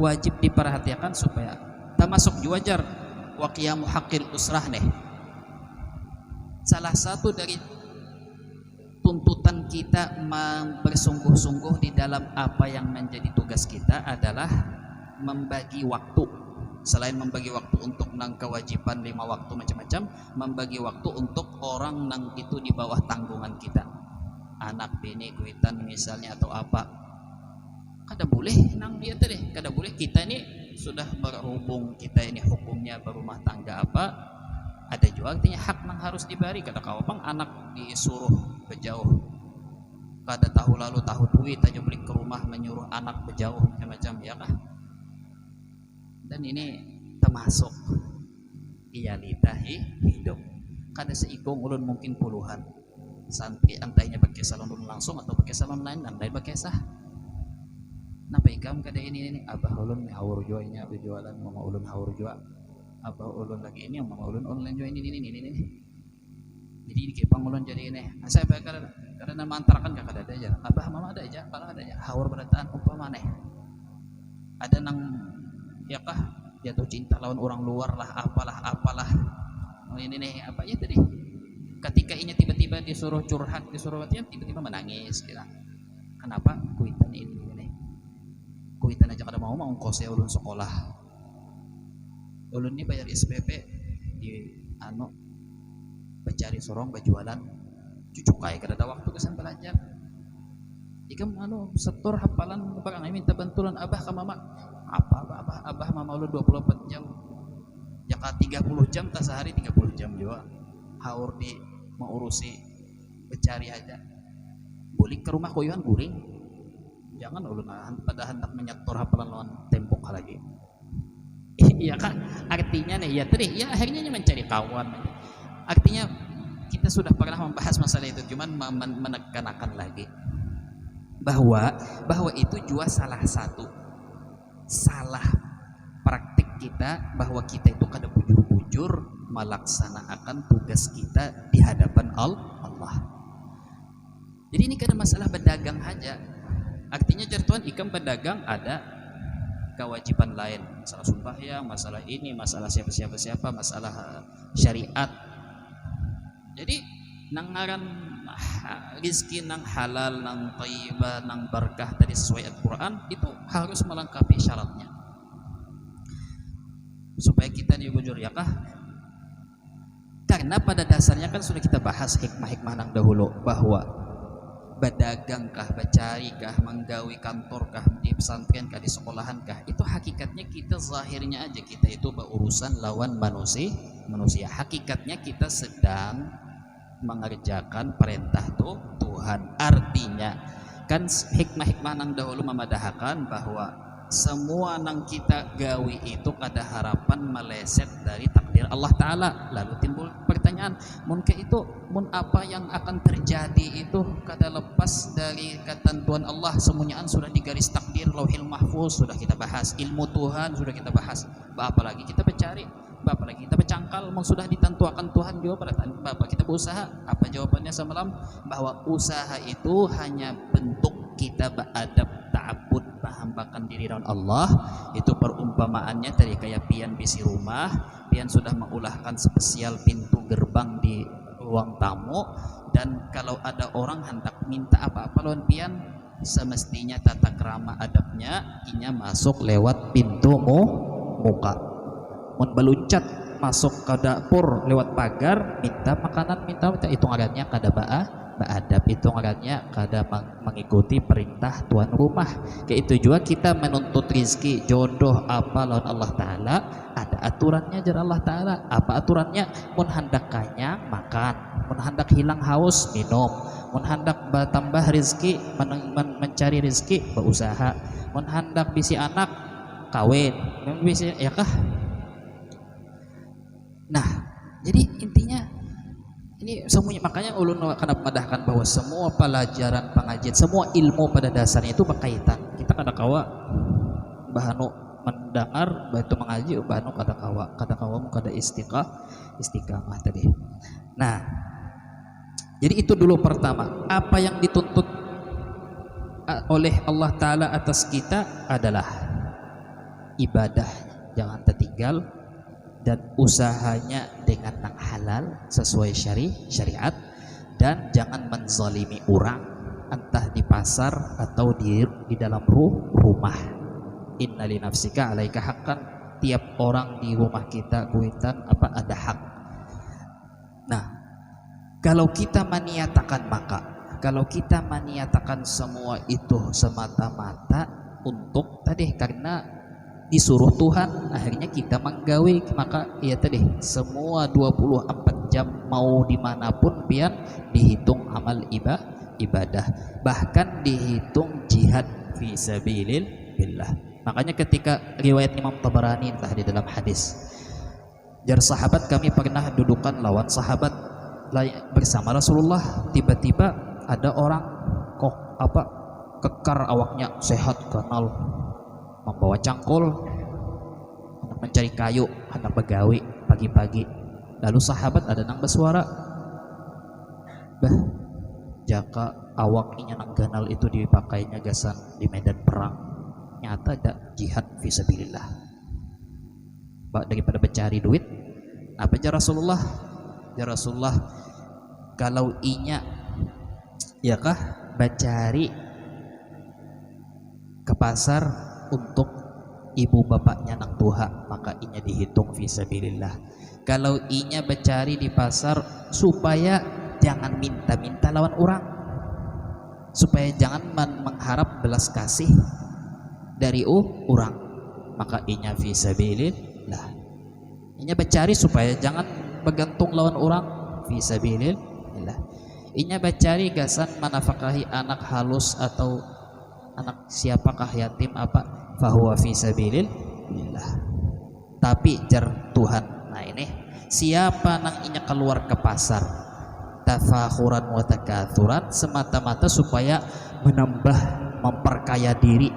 wajib diperhatikan supaya termasuk wajar wa qiyamu haqqil usrah nih. Salah satu dari tuntutan kita bersungguh-sungguh di dalam apa yang menjadi tugas kita adalah membagi waktu. Selain membagi waktu untuk nang kewajiban 5 waktu macam-macam, membagi waktu untuk orang nang itu di bawah tanggungan kita, anak, bini, kuitan misalnya atau apa. Kada boleh nang dia tadi, kada boleh kita ini sudah berhubung, kita ini hukumnya berumah tangga apa, ada juga artinya hak nang harus diberi. Kada kawapang anak disuruh berjauh, kada tahu lalu tahu duit aja beli ke rumah menyuruh anak berjauh macam-macam, ya kah? Dan ini termasuk realita hidup. Kada seikung ulun mungkin puluhan santri, antainya pakai salon ulun langsung atau pakai salon lain dan lain pakai sah. Napa ikam kada ini abah ulun haur jua nya berjualan, mama ulun haur jua, abah ulun lagi ini, mama ulun online jua ini. Jadi di kepang ulun jadi ini. Saya kada nama antarakan kada ada aja. Abah mama ada aja, pala ada aja. Haur berataan umpama neh. Ada nang ya kah jatuh cinta lawan orang luar lah, apalah. Oh, ini nih apa ya tadi? Ketika inya tiba-tiba disuruh curhat, disuruh tiba-tiba menangis kira. Kenapa? Kuitan ini. Kuitan aja kada mau ongkosnya ulun sekolah. Ulun ini bayar SPP di becari sorong berjualan cucukai, kada ada waktu kesan belajar. ikam setor hafalan barang minta bantuan abah ke mama apa abah mama lu 24 jam ya 30 jam tak sehari 30 jam juga haur di mengurusi mencari aja boleh ke rumah koyuan guring jangan ulun pada hendak menyetor hafalan lawan tembok lagi iya kan artinya nih ya tadi ya akhirnya mencari kawan artinya kita sudah pernah membahas masalah itu cuman menekankan lagi bahwa itu juga salah satu salah praktik kita bahwa kita itu kada bujur-bujur melaksanakan tugas kita di hadapan Allah. Jadi ini kada masalah berdagang aja. Artinya jartuan ikam berdagang ada kewajiban lain, masalah sembahyang, masalah ini, masalah siapa, masalah syariat. Jadi nangaran rizki nang halal, nang thayyibah, nang barakah tadi sesuai Al-Quran itu harus melengkapi syaratnya supaya kita dibujur ya kah? Karena pada dasarnya kan sudah kita bahas hikmah-hikmah nang dahulu bahwa berdagang kah, bercari kah, menggawi kantor kah, di pesantren kah, di sekolahan kah, itu hakikatnya kita zahirnya aja kita itu berurusan lawan manusia. Hakikatnya kita sedang mengerjakan perintah Tuhan. Artinya kan hikmah-hikmah nang dahulu memadahkan bahwa semua nang kita gawi itu kada harapan meleset dari takdir Allah Ta'ala. Lalu timbul pertanyaan, mun apa yang akan terjadi itu kada lepas dari ketentuan Allah, semuanya sudah digaris takdir lauhil mahfuz sudah kita bahas, ilmu Tuhan sudah kita bahas, apalagi kita mencari, apalagi kita bercangkal, memang sudah ditentukan Tuhan juga pada bapak kita berusaha. Apa jawabannya semalam? Bahwa usaha itu hanya bentuk kita beradab ta'abbud, menghambakan diri lawan Allah. Itu perumpamaannya tadi kayak pian bisi rumah, pian sudah mengulahkan spesial pintu gerbang di ruang tamu, dan kalau ada orang hendak minta apa-apa lawan pian, semestinya tata krama adabnya inya masuk lewat pintu muka. Mun beluncat masuk ke dapur lewat pagar minta makanan, minta itu ngarannya kada beadab, itu ngarannya kada mengikuti perintah tuan rumah. Kayak itu juga kita menuntut rizki jodoh apa lawan Allah Ta'ala, ada aturannya jar Allah Ta'ala. Apa aturannya? Mun hendak kanyang makan, mun hendak hilang haus minum, mun hendak bertambah rizki mencari rizki berusaha, mun hendak bisi anak kawin, bisi ya kah? Nah, jadi intinya ini semuanya, makanya ulun akan memadahkan bahwa semua pelajaran pengajian, semua ilmu pada dasarnya itu berkaitan. Kita kada kawa bahanu mendengar batu mengaji, bahanu kada kawa kada istiqamah tadi. Nah, jadi itu dulu pertama, apa yang dituntut oleh Allah Ta'ala atas kita adalah ibadah jangan tertinggal, dan usahanya dengan yang halal sesuai syariat, dan jangan menzalimi orang entah di pasar atau di dalam rumah. Inna li nafsika alaika haqqan, tiap orang di rumah kita kuitan apa ada hak. Nah, kalau kita maniatakan semua itu semata-mata untuk tadi karena disuruh Tuhan, akhirnya kita menggawe, maka ya tadi semua 24 jam mau dimanapun pian dihitung amal ibadah, bahkan dihitung jihad fi sabilillah. Makanya ketika riwayat Imam Tabarani entah di dalam hadis, jar sahabat kami pernah dudukan lawan sahabat bersama Rasulullah, tiba-tiba ada orang kekar awaknya sehat kenal, membawa cangkul, hendak mencari kayu, hendak begawi pagi-pagi. Lalu sahabat ada nang bersuara, bah, jaka awak inya nang ganal itu dipakainya gasan di medan perang, nyata ada jihad fisabilillah. Daripada mencari duit, apa ya Rasulullah? Ya Rasulullah, kalau inya ya kah mencari ke pasar untuk ibu bapaknya nang tuha, maka inya dihitung fisabilillah. Kalau inya mencari di pasar supaya jangan minta-minta lawan orang, supaya jangan mengharap belas kasih dari orang, maka inya fi sabilillah. Inya bercari supaya jangan bergantung lawan orang, fi sabilillah. Inya bercari gasan manafakahi anak halus atau anak siapakah yatim apa, fahuwa fi sabilillah. Tapi jar Tuhan, nah ini siapa nang inya keluar ke pasar tafakhuran wa takatsuran semata-mata supaya menambah memperkaya diri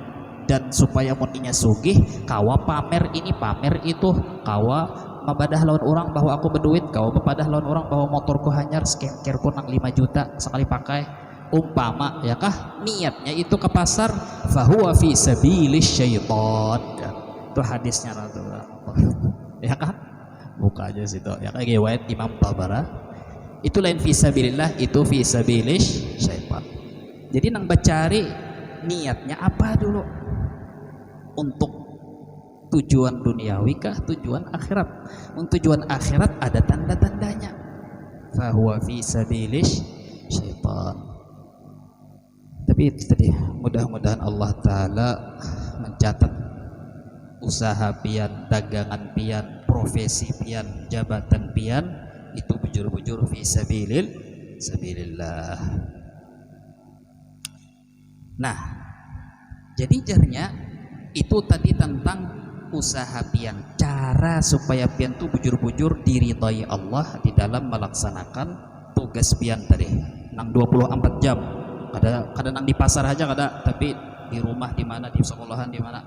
dan supaya mun inya sugih kawa pamer ini pamer itu, kawa mabadah lawan orang bahwa aku berduit, kawa mabadah lawan orang bahwa motorku hanyar skincare ku nang 5 juta sekali pakai, umpama ya kah niatnya itu ke pasar, fahuwa fi sabilis syaitan. Itu hadisnya Rasulullah ya kah, buka aja situ ya kayak riwayat Imam Tabara. Itu lain fi sabilillah, itu fi sabilis syaitan. Jadi nang bacari niatnya apa dulu, untuk tujuan duniawi kah tujuan akhirat? Untuk tujuan akhirat ada tanda-tandanya, fahuwa fi sabilis syaitan. Tapi itu tadi, mudah-mudahan Allah Ta'ala mencatat usaha pian, dagangan pian, profesi pian, jabatan pian itu bujur-bujur fi sabilillah. Nah, jadi jarnya itu tadi tentang usaha pian, cara supaya pian tuh bujur-bujur diridhai Allah di dalam melaksanakan tugas pian tadi nang 24 jam. Kada nang di pasar aja kada, tapi di rumah di mana, di sekolahan di mana.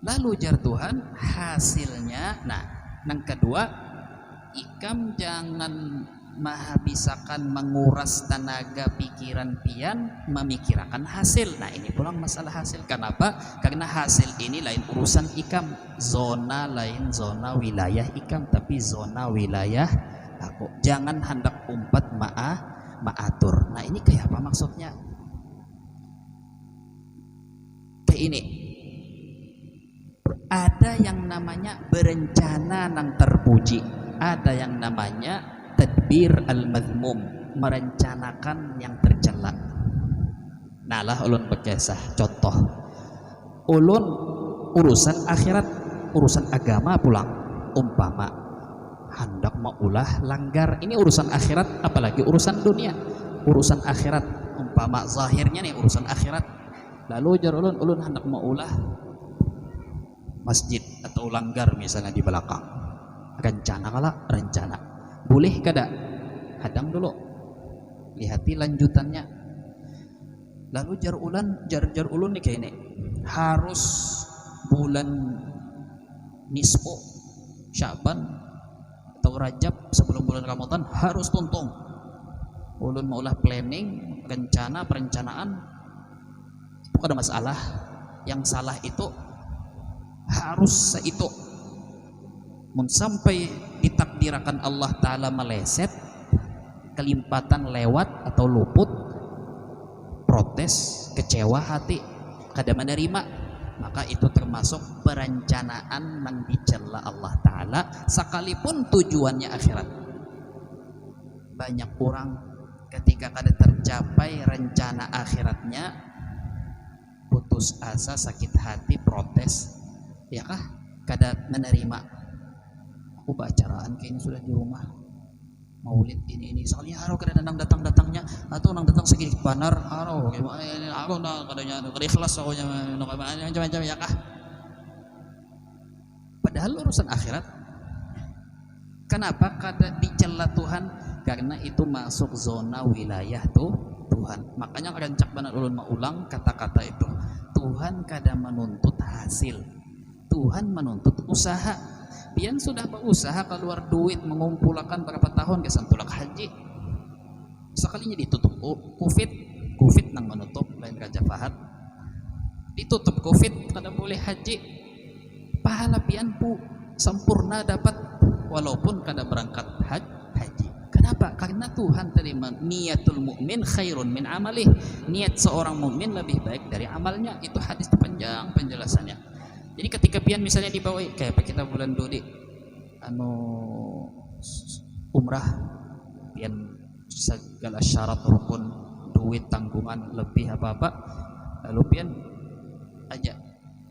Lalu jar Tuhan hasilnya, nah nang kedua, ikam jangan menghabiskan menguras tenaga pikiran pian memikirkan hasil. Nah ini pulang masalah hasil. Kenapa? Karena hasil ini lain urusan ikam, zona lain zona wilayah ikam, tapi zona wilayah aku. Jangan hendak umpat maatur. Nah ini kayak apa maksudnya? Kayak ini, ada yang namanya berencana nang terpuji, ada yang namanya tadbir al-madhmum, merencanakan yang tercela. Nah lah ulun berkisah contoh, ulun urusan akhirat, urusan agama pulang, umpama hendak maulah langgar, ini urusan akhirat, apalagi urusan dunia, urusan akhirat, umpama zahirnya nih urusan akhirat. Lalu jar ulun hendak maulah masjid atau langgar misalnya di belakang, rencana kala rencana, boleh kada? Hadang dulu, lihati lanjutannya. Lalu jar ulun nih kayak ini, harus bulan nisfu Syaban atau Rajab sebelum bulan Ramadan harus tuntung. Ulun maulah planning, rencana, perencanaan, itu ada masalah. Yang salah itu harus seitu. Mun sampai ditakdirkan Allah Ta'ala meleset, kelimpatan lewat atau luput, protes, kecewa hati, kada menerima, maka itu termasuk perencanaan yang dicela Allah Ta'ala sekalipun tujuannya akhirat. Banyak orang ketika kada tercapai rencana akhiratnya putus asa, sakit hati, protes, ya kah? Kada menerima. Aku bacaraan kayaknya sudah di rumah maulid ini soalnya haro kada nang datang-datangnya atau nang datang sedikit banar haro aku nang kadanya kada ikhlas aku nya macam-macam ya kah? Padahal urusan akhirat. Kenapa kada dicela Tuhan? Karena itu masuk zona wilayah Tuhan. Makanya rancak benar ulun maulang kata-kata itu. Tuhan kada menuntut hasil, Tuhan menuntut usaha. Pian sudah berusaha keluar duit mengumpulkan berapa tahun kesan tulak haji, sekalinya ditutup covid nang menutup lain Raja Fahad, ditutup covid kada boleh haji, pahala pian pu sempurna dapat walaupun kada berangkat haji. Kenapa? Karena Tuhan terima niatul mukmin khairun min amalih, niat seorang mukmin lebih baik dari amalnya. Itu hadis panjang penjelasannya. Jadi ketika pian misalnya dibawa kayak kita bulan dudi umrah, pian segala syarat rukun duit tanggungan lebih apa-apa, lalu pian aja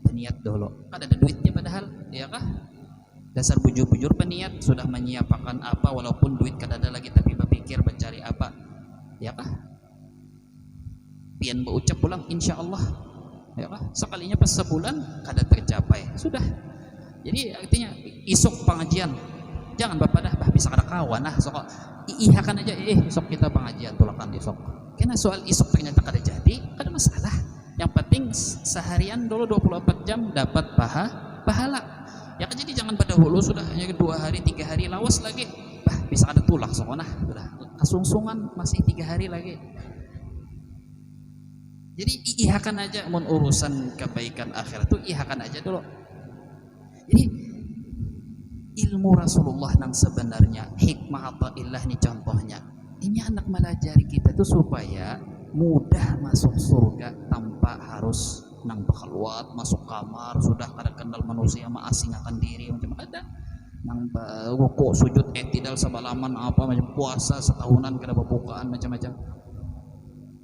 peniat dulu, kan ada duitnya padahal, ya kah? Dasar bujur-bujur peniat sudah menyiapkan apa, walaupun duit kada ada lagi tapi berpikir mencari apa, ya kah? Pian berucap pulang insya Allah, ya kah? Sekalinya pas sebulan kada tercapai, sudah. Jadi artinya isok pengajian jangan bapak dah bisa kada kawan nah sok iihakan aja isok kita pengajian tulakan isok, karena soal isok ternyata kada jadi kada masalah, yang penting seharian dulu 24 jam dapat pahala. Ya kan, jadi jangan pada hulu sudah hanya 2 hari 3 hari lawas lagi bisa ada tulak sokonah sudah kasungsungan masih 3 hari lagi. Jadi ihakan aja mun urusan kebaikan akhirat itu ihakan aja dulu. Jadi ilmu Rasulullah yang sebenarnya hikmah ataillah nih contohnya, ini anak melajari kita itu supaya mudah masuk surga tanpa harus nang bakhaluat masuk kamar sudah kada kenal manusia mengasingkan diri macam ada nang rukuk sujud i'tidal sabalaman apa macam puasa setahunan kada berbukaan macam-macam.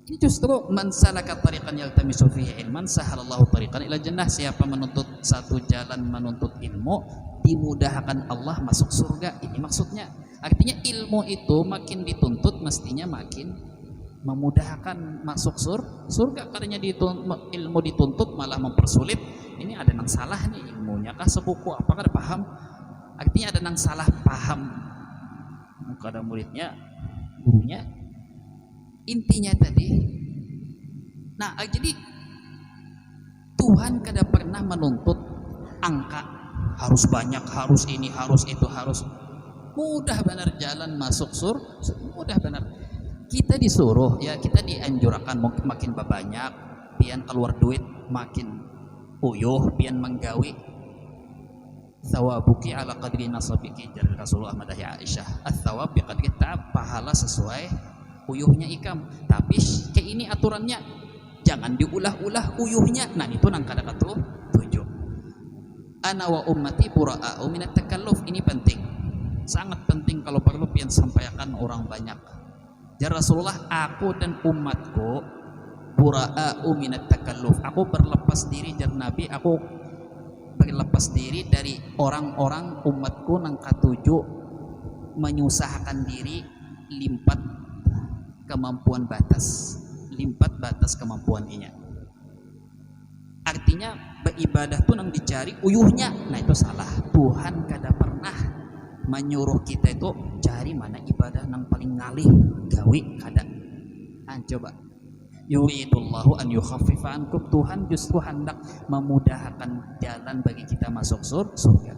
Ini justru man salaka tariqan yaltamisu fihi ilman sahalallahu tariqan ila jannah, siapa menuntut satu jalan menuntut ilmu dimudahkan Allah masuk surga. Ini maksudnya, artinya ilmu itu makin dituntut mestinya makin memudahkan masuk surga, karena ilmu dituntut malah mempersulit. Ini ada nang salah nih ilmunya kah sepuku apa kada paham, artinya ada nang salah paham kada muridnya gurunya intinya tadi. Nah jadi Tuhan kada pernah menuntut angka harus banyak, harus ini, harus itu, harus mudah benar jalan masuk mudah benar. Kita disuruh, ya kita dianjurkan makin banyak pian keluar duit makin uyuh pian menggawi thawabuki ala qadri nasabiki, jar Rasulullah madahi Aisyah, ats-tsawab biqadri ta'ab, pahala sesuai uyuhnya ikam. Tapi kayak ini aturannya jangan diulah-ulah uyuhnya. Nah itu nang kada tujuh. Ana wa ummati bura'a'u minat takalluf, ini penting, sangat penting kalau perlu pian sampaikan orang banyak. Ya Rasulullah, aku dan umatku bura'a'u minat takalluf, aku berlepas diri jar Nabi, aku berlepas diri dari orang-orang umatku nang katuju menyusahkan diri limpat kemampuan limpat batas kemampuan inya. Artinya beribadah tuh nang dicari uyuhnya. Nah itu salah. Tuhan kada pernah menyuruh kita itu cari mana ibadah nang paling ngalih gawi, kada. Coba yuridullahu an yukhaffifa ankum, Tuhan justru hendak memudahkan jalan bagi kita masuk surga.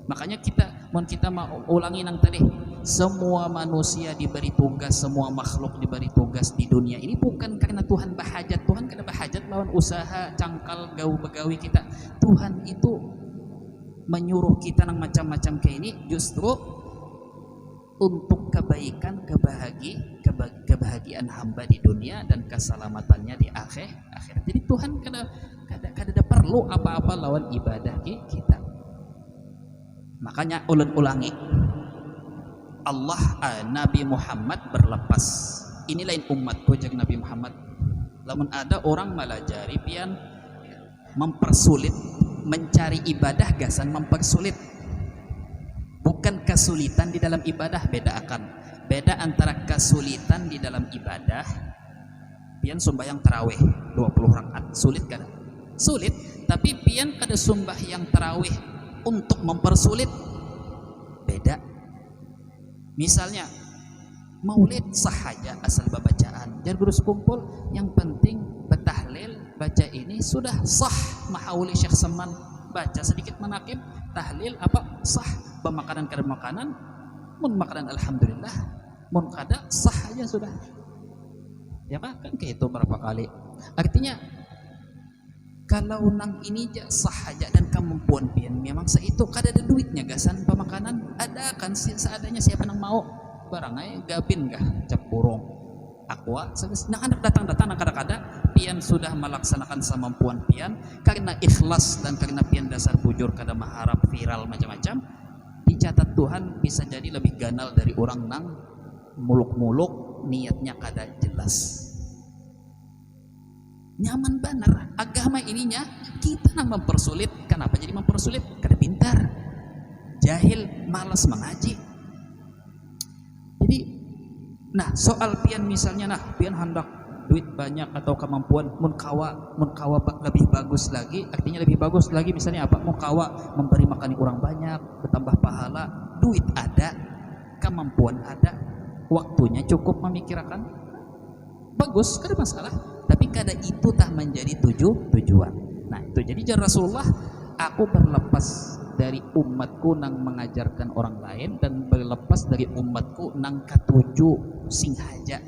Makanya kita mau ulangi nang tadi, semua manusia diberi tugas, semua makhluk diberi tugas di dunia ini bukan karena Tuhan bahajat. Tuhan kada bahajat lawan usaha cangkal begawi kita. Tuhan itu menyuruh kita nang macam-macam kayak ini justru untuk kebaikan, kebahagiaan hamba di dunia dan keselamatannya di akhirat. Jadi Tuhan kada perlu apa-apa lawan ibadah kita. Makanya ulangi Allah Nabi Muhammad berlepas. Ini lain umatku jeung Nabi Muhammad. Lamun ada orang melajari pian mempersulit mencari ibadah, gasan mempersulit. Bukan kesulitan di dalam ibadah, beda antara kesulitan di dalam ibadah. Pian sembahyang tarawih 20 rakaat, sulit kan? Sulit, tapi pian kada sembahyang tarawih untuk mempersulit, beda. Misalnya maulid sahaja asal bacaan, jar guru sekumpul yang penting betahlil baca ini sudah sah. Mahauli Syekh Seman baca sedikit manakib tahlil apa sah. Pemakanan kada makanan, mun makanan alhamdulillah, mun kada sah aja sudah. Ya kan kayak itu berapa kali. Artinya kalau nang ini aja sah aja dan kemampuan pian memang seitu, kada ada duitnya gasan pemakanan ada kan seadanya, siapa nang mau barang ay gabin gah cap burung aqua nang anak datang nang kada pian sudah melaksanakan semampuan pian karena ikhlas dan karena pian dasar bujur kada mengharap viral macam-macam, dicatat Tuhan bisa jadi lebih ganal dari orang nang muluk-muluk niatnya kada jelas. Nyaman benar agama ininya, kita nang mempersulit. Kenapa jadi mempersulit? Karena pintar, jahil, malas mengaji. Jadi nah soal pian misalnya, nah pian hendak duit banyak atau kemampuan mun kawa lebih bagus lagi, artinya lebih bagus lagi misalnya apa, mun kawa memberi makan orang banyak, bertambah pahala, duit ada, kemampuan ada, waktunya cukup memikirkan, bagus, kada masalah. Tapi kada itu tah menjadi tujuan. Nah itu jadi Rasulullah, aku berlepas dari umatku nang mengajarkan orang lain, dan berlepas dari umatku nang katuju sing haja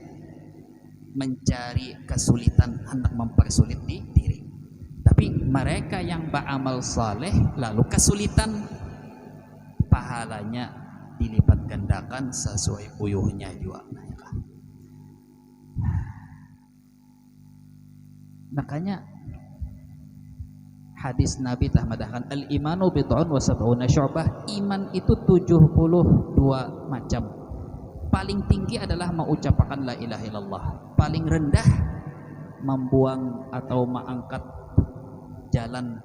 mencari kesulitan, hendak mempersulit diri. Tapi mereka yang beramal saleh lalu kesulitan, pahalanya dilipat gandakan sesuai puyuhnya juga. Makanya hadis Nabi tahmadahkan al-imanu bid'un wa sab'una syu'bah, iman itu 72 macam. Paling tinggi adalah mengucapkan la ilaha illallah, paling rendah membuang atau mengangkat jalan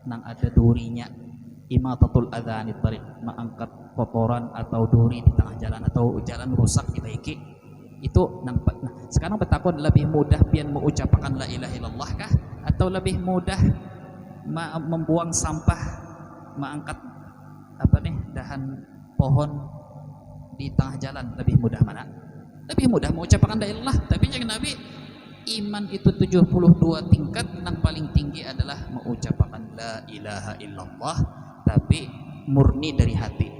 nang ada durinya, imatatul adhani tariq, mengangkat kotoran atau duri di tengah jalan atau jalan rusak dibaiki. Itu nang nah, sekarang betakon lebih mudah pian mengucapkan la ilaha illallah kah, atau lebih mudah membuang sampah, mengangkat apa nih dahan pohon di tengah jalan? Lebih mudah mana? Lebih mudah mengucapkan la ilaha illallah. Tapi jangan Nabi, iman itu 72 tingkat, yang paling tinggi adalah mengucapkan la ilaha illallah tapi murni dari hati,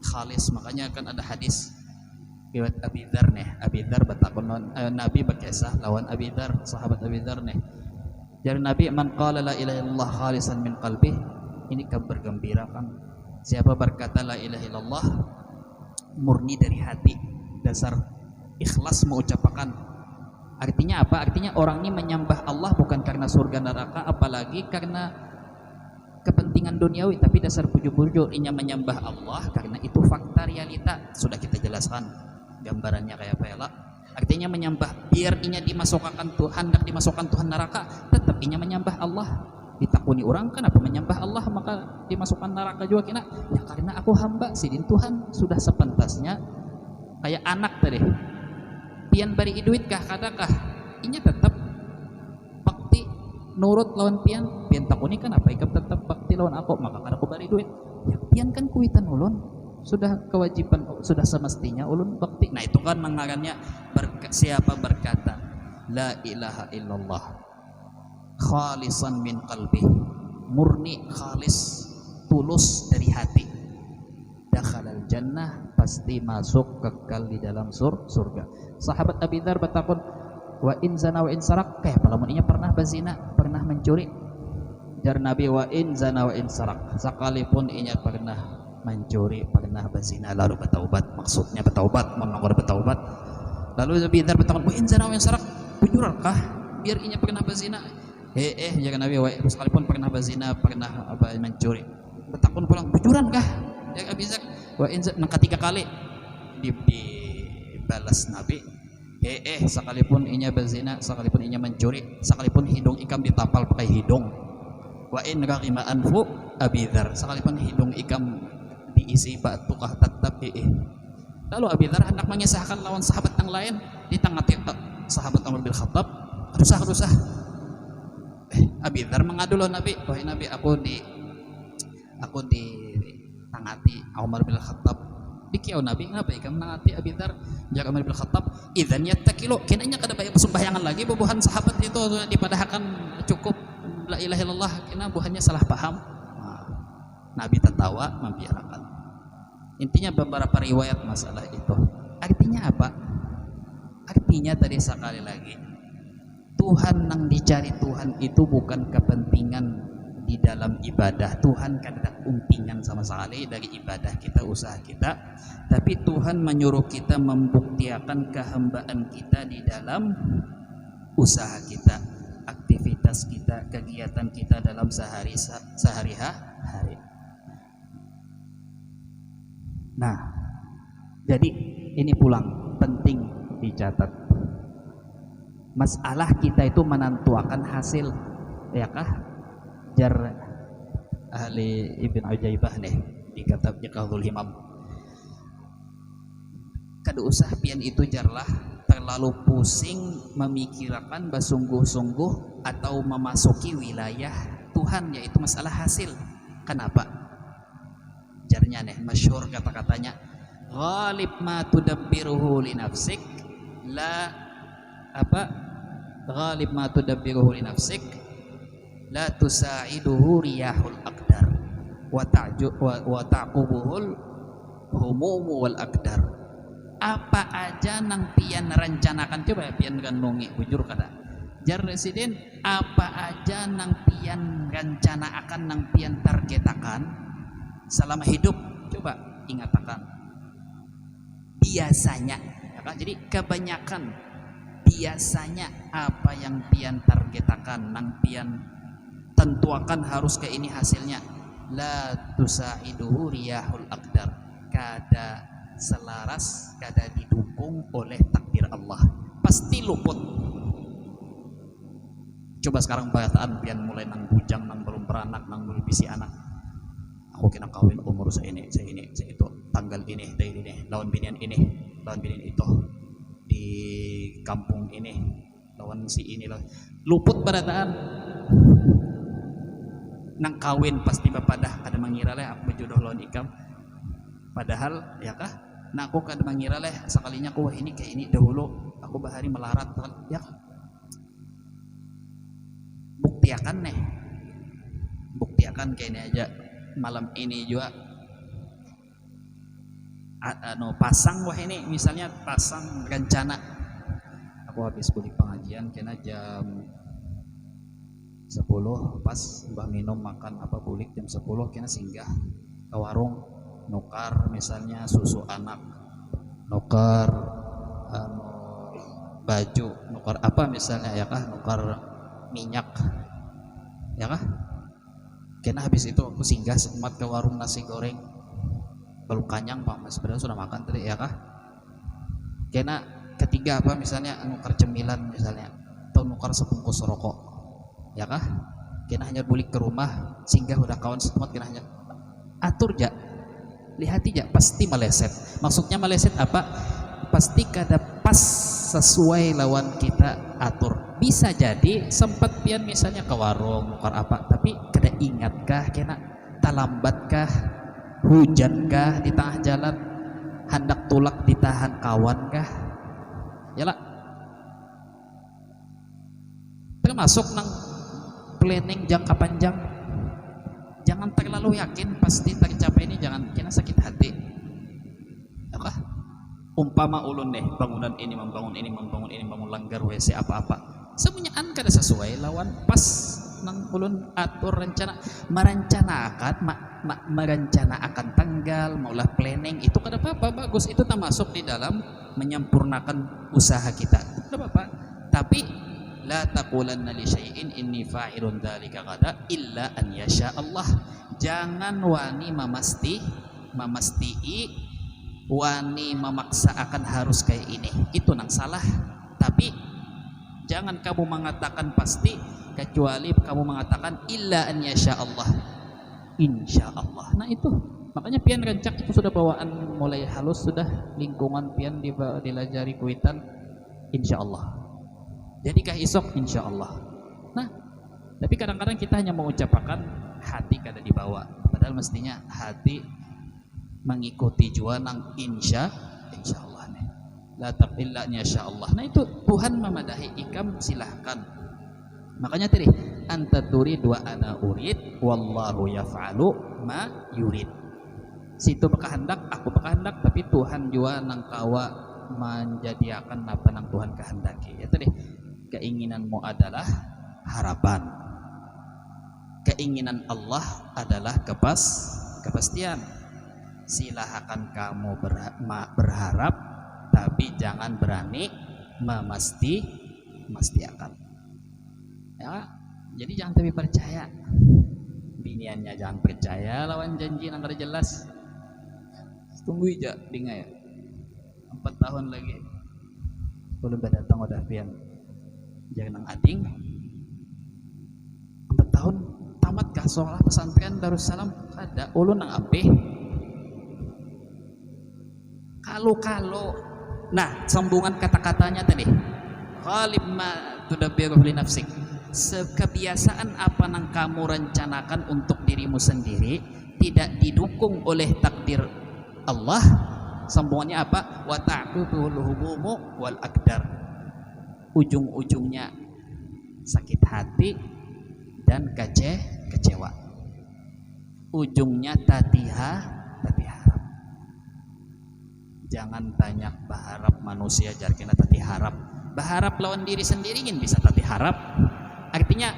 khalis. Makanya kan ada hadis riwayat Abi Dzar nih, Abi Dzar bertakon Nabi berkisah lawan Abi Dzar, sahabat Abi Dzar nih. Jadi Nabi, man qala la ilaha illallah khalisan min qalbih, ini kabar gembira kan, siapa berkata la ilaha illallah murni dari hati, dasar ikhlas mengucapkan. Artinya apa? Artinya orang ini menyembah Allah bukan karena surga neraka, apalagi karena kepentingan duniawi, tapi dasar bujur-bujur inya menyembah Allah karena itu fakta realita, sudah kita jelaskan gambarannya kayak apa ya lah. Artinya menyembah biar inya dimasukkan Tuhan, hendak dimasukkan Tuhan neraka, tetap inya menyembah Allah. Ditakuni orang, kenapa menyembah Allah maka dimasukkan neraka juga kena? Ya karena aku hamba sidin Tuhan, sudah sepentasnya. Kayak anak tadi, pian bari duit kah kadakah, inya tetap bakti nurut lawan pian takuni kenapa ikam tetap bakti lawan aku, maka kada aku bari duit. Ya pian kan kuitan ulun, sudah kewajiban, sudah semestinya ulun bakti. Nah itu kan mengarannya siapa berkata la ilaha illallah khalisan min qalbi, murni khalis tulus dari hati, dakhalal jannah, pasti masuk kekal di dalam surga. Sahabat Abi Dzar bertakon, wa in zana wa in sarak, kayak palamun inya pernah bazina, pernah mencuri. Jar Nabi, wa in zana wa in sarak, sekalipun inya pernah mencuri, pernah bazina lalu bertaubat, maksudnya bertaubat, mengaku bertaubat. Lalu Abi Dzar bertakon, wa in zana wa in sarak, bujurkah biar inya pernah bazina? Jangan Nabi, wa sekalipun pernah bazina, pernah apa mencuri. Bertakon pulang, bujuran kah? Ya Abi Dzar, wa in zana, ketiga kali dibalas Nabi, sekalipun inya bazina, sekalipun inya mencuri, sekalipun hidung ikam ditapal pakai hidung, wa in raqima anfu Abi Dzar, sekalipun hidung ikam diisi batu kah tetap Lalu Abi Dzar hendak mengisahkan lawan sahabat yang lain, di tengah sahabat Umar bin Khattab, rusah. Abi Dzar mengadu lawan Nabi, wahai Nabi, aku di tangati Umar bin Khattab. Dikiau Nabi, ngapa ikam nangati Abi Dzar? Jak Umar bin Khattab, idzan yattakilu, kinanya kada banyak persembahyangan lagi bubuhan sahabat itu, dipadahkan cukup la ilaha illallah, kena buhannya salah paham. Nabi tertawa membiarkan. Intinya beberapa riwayat masalah itu. Artinya apa? Artinya tadi sekali lagi, Tuhan yang dicari Tuhan itu bukan kepentingan di dalam ibadah. Tuhan kan ada umpingan sama sekali dari ibadah kita, usaha kita. Tapi Tuhan menyuruh kita membuktikan kehambaan kita di dalam usaha kita, aktivitas kita, kegiatan kita dalam sehari-hari. Nah, jadi ini pulang penting dicatat. masalah kita itu menentukan hasil, ya kah? Jar ahli Ibn Ujaibah nih di kitabnya Qaulul Himam, kada usah pian itu jarlah terlalu pusing memikirkan bersungguh-sungguh atau memasuki wilayah Tuhan, yaitu masalah hasil. Kenapa? Jarnya nih masyhur kata-katanya, ghalib ma tudabbiruhu li nafsik la apa ghalib ma tudabbiruhu li nafsik la tusaiduhu riyahul aqdar wa ta'qubuhul humumu wal aqdar. Apa aja nang pian rencanakan, coba pian gandongi bujur kada jar residen, apa aja nang pian rencana akan, nang pian targetakan selama hidup, coba ingatakan biasanya ya kan? Jadi kebanyakan biasanya apa yang pian targetakan, nang pian tentuakan harus ke ini hasilnya, la tusaiduhu riyahul aqdar, kada selaras, kada didukung oleh takdir Allah, pasti luput. Coba sekarang bahasan pian mulai nang bujang, nang belum beranak, nang belum bisi anak, aku kena kawin umur saya ini, saya itu, tanggal ini, day ini, lawan binian ini, lawan binian itu, di kampung ini, lawan si ini, lawan luput barataan. Nang kawin pasti bapadah kada mengira leh aku berjodoh lawan ikam, padahal ya kah, nah aku kada mengira leh sekalinya aku wah ini kayak ini dahulu aku bahari melarat ya kah? Buktiakan nih, buktiakan kayak ini aja malam ini juga pasang wah ini misalnya pasang rencana, aku habis balik pengajian kena jam 10 pas mbah minum makan apa bulik jam 10 kena singgah ke warung nukar misalnya susu anak, nukar baju, nukar apa misalnya ya kah, nukar minyak ya kah, kena habis itu aku singgah semat ke warung nasi goreng belum kanyang pak mas, sebenarnya sudah makan tadi ya kah, kena ketiga apa misalnya nukar cemilan misalnya atau nukar sebungkus rokok ya kah, kena hanya bulik ke rumah singgah udah kawan semat, kena hanya atur ja, lihat aja pasti meleset. Maksudnya meleset apa? Pasti kada pas sesuai lawan kita atur. Bisa jadi sempat pian misalnya ke warung nukar apa, tapi kada ingatkah kena talambatkah, hujankah di tengah jalan, hendak tulak ditahan kawankah, yalah termasuk nang planning jangka panjang. Jangan terlalu yakin pasti tercapai ini, jangan kena sakit hati apa, umpama ulun deh bangunan ini membangun langgar WC apa-apa semuanya kada sesuai lawan pas nang ulun atur rencana, merencanakan tanggal maulah planning itu kada apa-apa, bagus, itu termasuk di dalam menyempurnakan usaha kita, kada apa-apa. Tapi la taqulanna li syai'in inni fa'ilun dzalika qada illa an yasha Allah. Jangan wani memastii wani memaksa akan harus kayak ini, itu nang salah. Tapi jangan kamu mengatakan pasti kecuali kamu mengatakan illa an yasha Allah, insya Allah. Nah itu makanya pian rancak itu sudah bawaan mulai halus, sudah lingkungan pian dilajari kuitan insya Allah. Jadikah isok insya Allah. Nah, tapi kadang-kadang kita hanya mengucapkan, hati kada dibawa. Padahal mestinya hati mengikuti jua nang insya Allah nih. La taqilla insya Allah. Nah itu Tuhan memadahi ikam, silahkan. Makanya tadi anta turid wa ana urid wallahu yaf'alu ma yurid. Situ berkehendak, aku berkehendak, tapi Tuhan jua nang kawa menjadikan apa nang Tuhan kehendaki. Ya tadi keinginanmu adalah harapan, keinginan Allah adalah kepastian. Silahkan kamu berharap, tapi jangan berani memastikan ya. Jadi jangan tapi percaya biniannya, jangan percaya lawan janji yang kada jelas. Tunggu aja dengar ya 4 tahun lagi belum datang udah pian jangan ading 4 tahun tamat kah sekolah pesantren Darussalam kada ulun nang apih kalau nah sambungan kata-katanya tadi ghalib ma tudabbiru li nafsik, kebiasaan apa yang kamu rencanakan untuk dirimu sendiri tidak didukung oleh takdir Allah. Sambungannya apa? Wa ta'qubuhul humumu wal akdar, ujung-ujungnya sakit hati dan kecewa, ujungnya tadi harap. Jangan banyak berharap manusia, jarkina tadi harap. Berharap lawan diri sendiri ingin bisa tadi harap. Artinya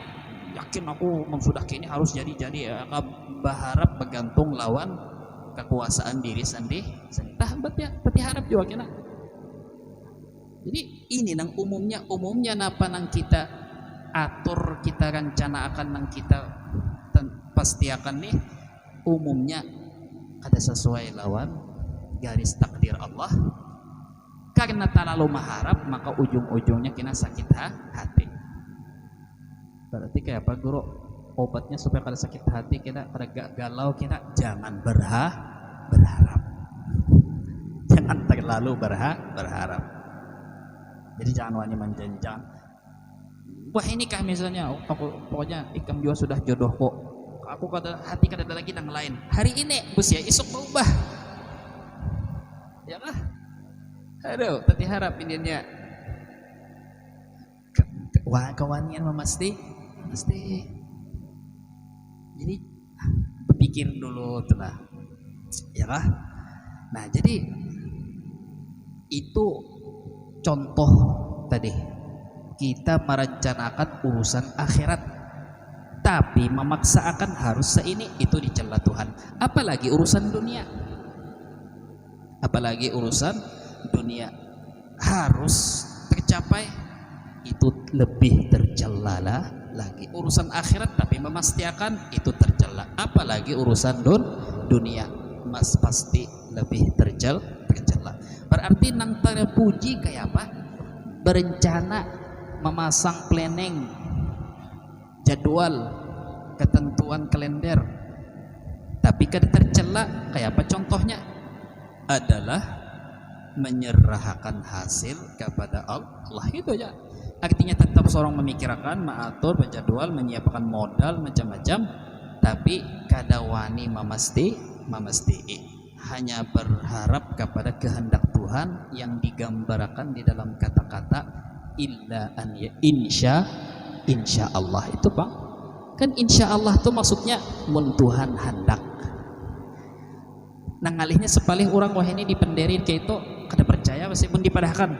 yakin aku sudah kini harus jadi berharap bergantung lawan kekuasaan diri sendiri. Tah ya tadi harap juga kena. Jadi ini nang umumnya napa nang kita atur, kita rencanakan, nang kita pasti akan nih umumnya kada sesuai lawan garis takdir Allah. Karena terlalu mengharap maka ujung-ujungnya kena sakit hati. Berarti kayak apa guru? Obatnya supaya kada sakit hati kita, kada galau kita, jangan berharap. Jangan terlalu berharap. Jadi jangan wani menjanjikan. Wah ini kah misalnya, pokoknya ikam juga sudah jodoh kok. Aku hati kada ada lagi yang lain. Hari ini bus ya, esok berubah. Ya kah? Aduh, tadi harap ininya. Wah, kawanian mesti. Jadi berpikir dulu telah. Ya kah? Nah, jadi itu contoh tadi. Kita merencanakan urusan akhirat, tapi memaksakan harus seini, itu dicela Tuhan. Apalagi urusan dunia. Harus tercapai, itu lebih tercela lagi. Urusan akhirat tapi memastikan, itu tercela. Apalagi urusan dunia, mas pasti lebih tercela. Berarti nang terpuji kayak apa? Berencana, memasang planning, jadwal, ketentuan kalender, tapi kada tercela. Kayak apa contohnya? Adalah menyerahkan hasil kepada Allah, itu aja. Artinya tetap seorang memikirkan, mengatur, menjadwal, menyiapkan modal macam-macam, tapi kada wani memastiin, hanya berharap kepada kehendak Tuhan yang digambarkan di dalam kata-kata illa an ya insya Allah. Itu Bang, kan insya Allah itu maksudnya mun Tuhan hendak. Nang alihnya sepalih orang wah ini dipenderin kayak itu kada percaya meskipun dipadahkan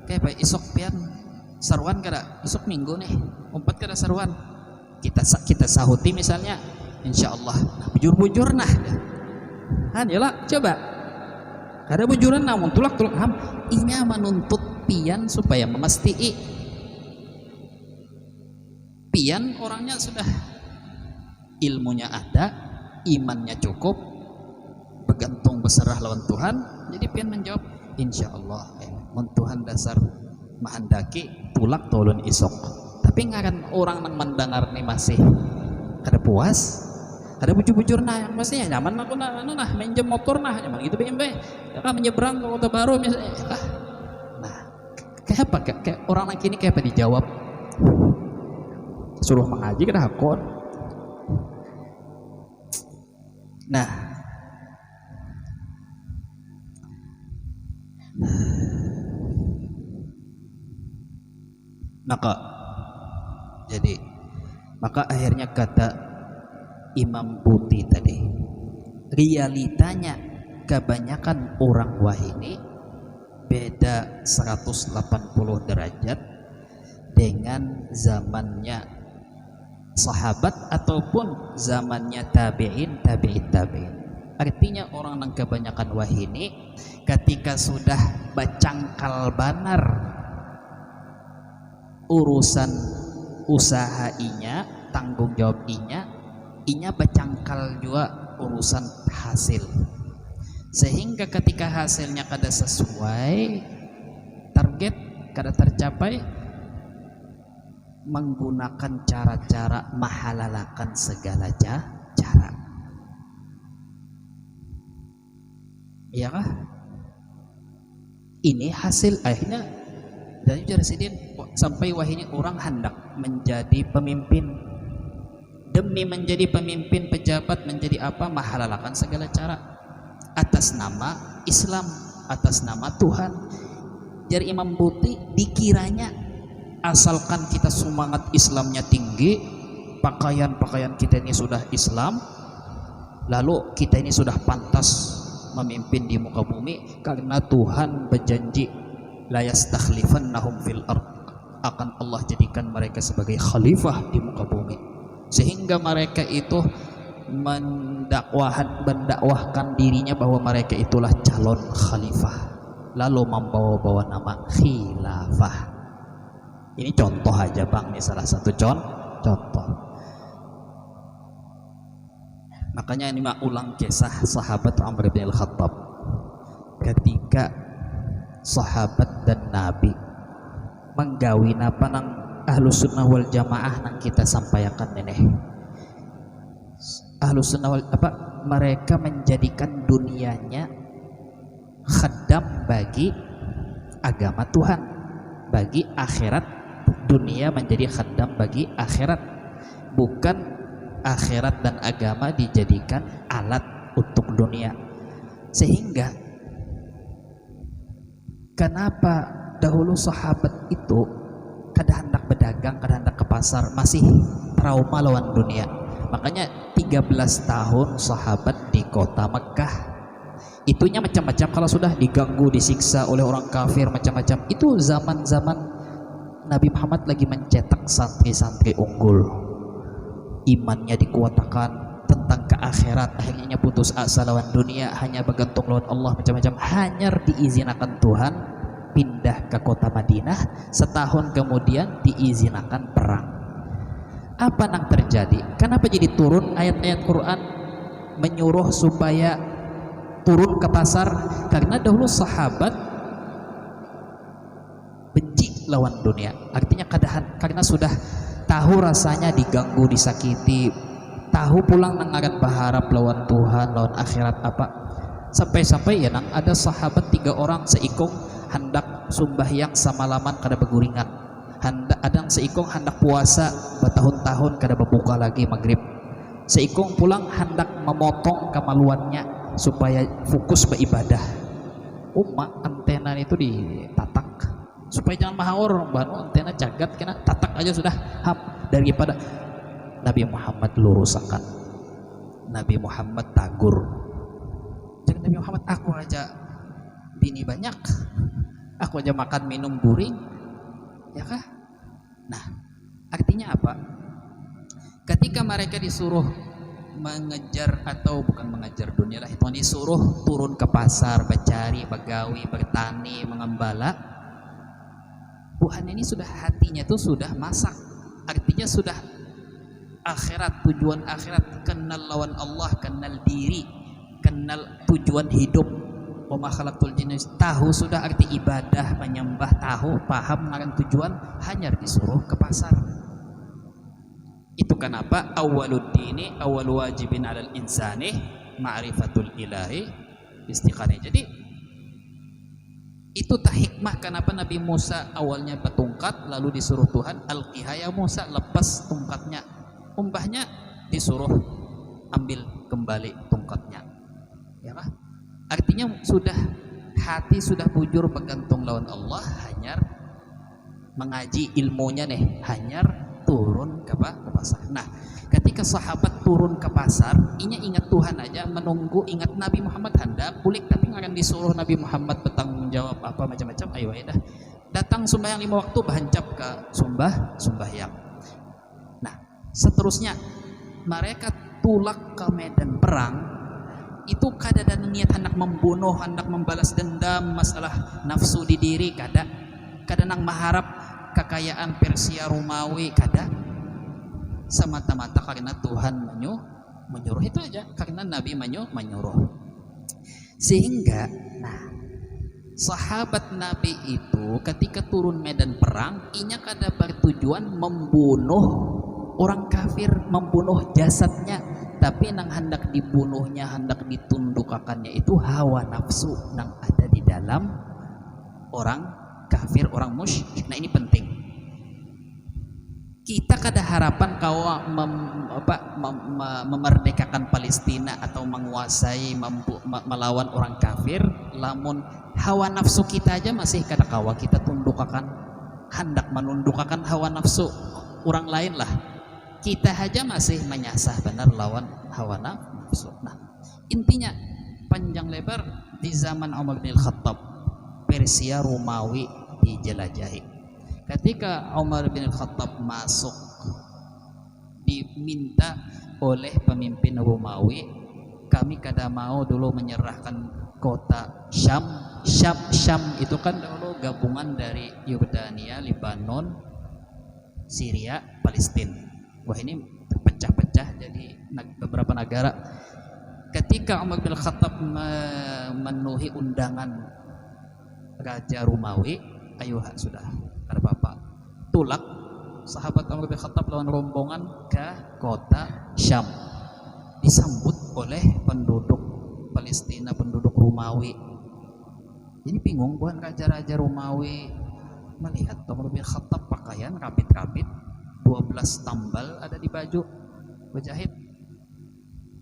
kayak apa isok pian saruan kada isok minggu nih umpat kada saruan kita sahuti misalnya insya Allah nah, bujur nah han yalah coba kada bujuran namun tulak ham inya menuntut pian supaya memastii pian orangnya sudah ilmunya ada, imannya cukup, bergantung berserah lawan Tuhan, jadi pian menjawab insya Allah mun Tuhan dasar mahandaki tulak tolon isok. Tapi ngaran orang yang mendengar nih masih kada puas, kada bujur-bujur nah maksudnya nyaman aku nah minjem motor nah nyaman gitu BMW ya kan menyeberang ke kota baru misalnya nah kayak apa kayak orang lagi ini kayak apa dijawab suruh mengaji kada hakon. Nah maka akhirnya kata Imam Buti tadi, realitanya kebanyakan orang wahini beda 180 derajat dengan zamannya sahabat ataupun zamannya tabi'in. Artinya orang yang kebanyakan wahini ketika sudah bacangkal banar urusan usaha inya, tanggung jawab inya bacangkal juga urusan hasil, sehingga ketika hasilnya kada sesuai target, kada tercapai, menggunakan cara-cara menghalalkan segala cara. Iya kah? Ini hasil akhirnya dari presiden sampai wahini orang hendak menjadi pemimpin. Demi menjadi pemimpin, pejabat, menjadi apa, menghalalkan segala cara atas nama Islam, atas nama Tuhan. Jadi Imam Buti dikiranya asalkan kita semangat Islamnya tinggi, pakaian kita ini sudah Islam, lalu kita ini sudah pantas memimpin di muka bumi, karena Tuhan berjanji la yastakhlifannahum fil ard, akan Allah jadikan mereka sebagai khalifah di muka bumi, sehingga mereka itu mendakwahkan dirinya bahwa mereka itulah calon khalifah, lalu membawa-bawa nama khilafah. Ini contoh aja Bang, ini salah satu contoh. Makanya ini ulang kisah sahabat Umar bin Al-Khattab ketika sahabat dan Nabi menggawi napa nang Ahlus Sunnah wal Jamaah nang kita sampaikan ini. Ahlus Sunnah wal mereka menjadikan dunianya khadam bagi agama Tuhan, bagi akhirat. Dunia menjadi khadam bagi akhirat, bukan akhirat dan agama dijadikan alat untuk dunia. Sehingga kenapa dahulu sahabat itu kadang hendak berdagang, kadang hendak ke pasar, masih trauma lawan dunia. Makanya 13 tahun sahabat di kota Mekah, itunya macam-macam. Kalau sudah diganggu, disiksa oleh orang kafir macam-macam, itu zaman-zaman Nabi Muhammad lagi mencetak santri-santri unggul, imannya dikuatkan tentang ke akhirat, akhirnya putus asa lawan dunia, hanya bergantung lawan Allah macam-macam. Hanya diizinkan Tuhan pindah ke kota Madinah, setahun kemudian diizinkan perang. Apa yang terjadi? Kenapa jadi turun ayat-ayat Quran menyuruh supaya turun ke pasar? Karena dahulu sahabat benci lawan dunia, artinya karena sudah tahu rasanya diganggu, disakiti, tahu pulang nangaran berharap lawan Tuhan, lawan akhirat apa, sampai-sampai ya nang ada sahabat 3 orang seikung hendak sembahyang samalaman kada beguringan, ada yang seikung hendak puasa bertahun-tahun kada berbuka lagi maghrib, seikung pulang hendak memotong kemaluannya supaya fokus beribadah. Antena itu ditatak supaya jangan mahaur, banu antena jagat kena tatak aja sudah daripada Nabi Muhammad lurusakan, Nabi Muhammad tagur. Jadi Nabi Muhammad, aku aja bini banyak, aku aja makan minum guring, ya kah? Nah, artinya apa? Ketika mereka disuruh mengejar, atau bukan mengejar dunia lah, itu disuruh turun ke pasar, bercari, begawi, bertani, mengembala, Tuhan ini sudah hatinya itu sudah masak, artinya sudah akhirat, tujuan akhirat, kenal lawan Allah, kenal diri, kenal tujuan hidup. Wa ma khalaqtul jinna, tahu sudah arti ibadah, menyembah, tahu, paham akan tujuan, hanya disuruh ke pasar. Itu kenapa awwaluddini awwal wajibin 'alal insani ma'rifatul ilahi istiqanah. Jadi itu tak hikmah kenapa Nabi Musa awalnya bertungkat, lalu disuruh Tuhan alqiha ya Musa, lepas tungkatnya, umbahnya disuruh ambil kembali tungkatnya, ya kah? Artinya sudah hati sudah bujur bergantung lawan Allah, hanya mengaji ilmunya nih, hanya turun ke pasar. Nah, ketika sahabat turun ke pasar, inya ingat Tuhan aja, menunggu, ingat Nabi Muhammad hendak pulik, tapi akan disuruh Nabi Muhammad bertanggung jawab apa macam-macam. Ayo dah datang sembahyang 5 waktu, bahancap ke sembahyang. Nah, seterusnya mereka tulak ke medan perang, itu kada ada niat hendak membunuh, hendak membalas dendam, masalah nafsu di diri, kada nang mengharap kekayaan Persia Romawi, kada, semata-mata karena Tuhan menyuruh itu aja, karena Nabi menyuruh. Sehingga nah Sahabat Nabi itu ketika turun medan perang, inya kada bertujuan membunuh orang kafir, membunuh jasadnya, tapi nang hendak dibunuhnya, hendak ditundukkannya itu hawa nafsu nang ada di dalam orang kafir, orang musyrik. Nah ini penting. Kita kada harapan kau memerdekakan Palestina atau menguasai melawan orang kafir, lamun hawa nafsu kita aja masih kada kawa kita tundukkan, hendak menundukkan hawa nafsu orang lain lah. Kita aja masih menyasar benar lawan hawa nafsu. Nah intinya panjang lebar di zaman Umar bin Khattab, Persia Romawi dijelajahi. Ketika Umar bin Khattab masuk, diminta oleh pemimpin Romawi, kami kada mau dulu menyerahkan kota Syam. Syam itu kan dulu gabungan dari Yordania, Lebanon, Syria, Palestina. Wah ini terpecah-pecah jadi beberapa negara. Ketika Umar bin Khattab memenuhi undangan Raja Romawi, ayo sudah ada bapak tulak sahabat Umar bin Khattab lawan rombongan ke kota Syam, disambut oleh penduduk Palestina, penduduk Romawi. Ini bingung bukan raja-raja Romawi melihat Umar bin Khattab pakaian rapit-rapit, 12 tambal ada di baju berjahit.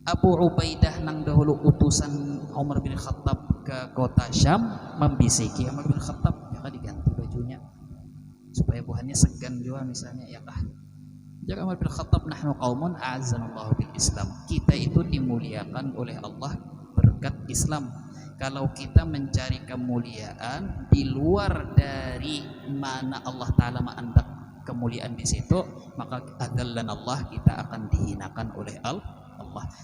Abu Ubaidah nang dahulu utusan Umar bin Khattab ke kota Syam membisiki Umar bin Khattab, ya diganti bajunya supaya buahnya segan juga misalnya, ya kah. Jadi Umar bin Khattab, nahnu qaumun a'azzanallahu bil Islam, kita itu dimuliakan oleh Allah berkat Islam. Kalau kita mencari kemuliaan di luar dari mana Allah Ta'ala mengandak kemuliaan di situ, maka adzallanallah, kita akan dihinakan oleh Allah.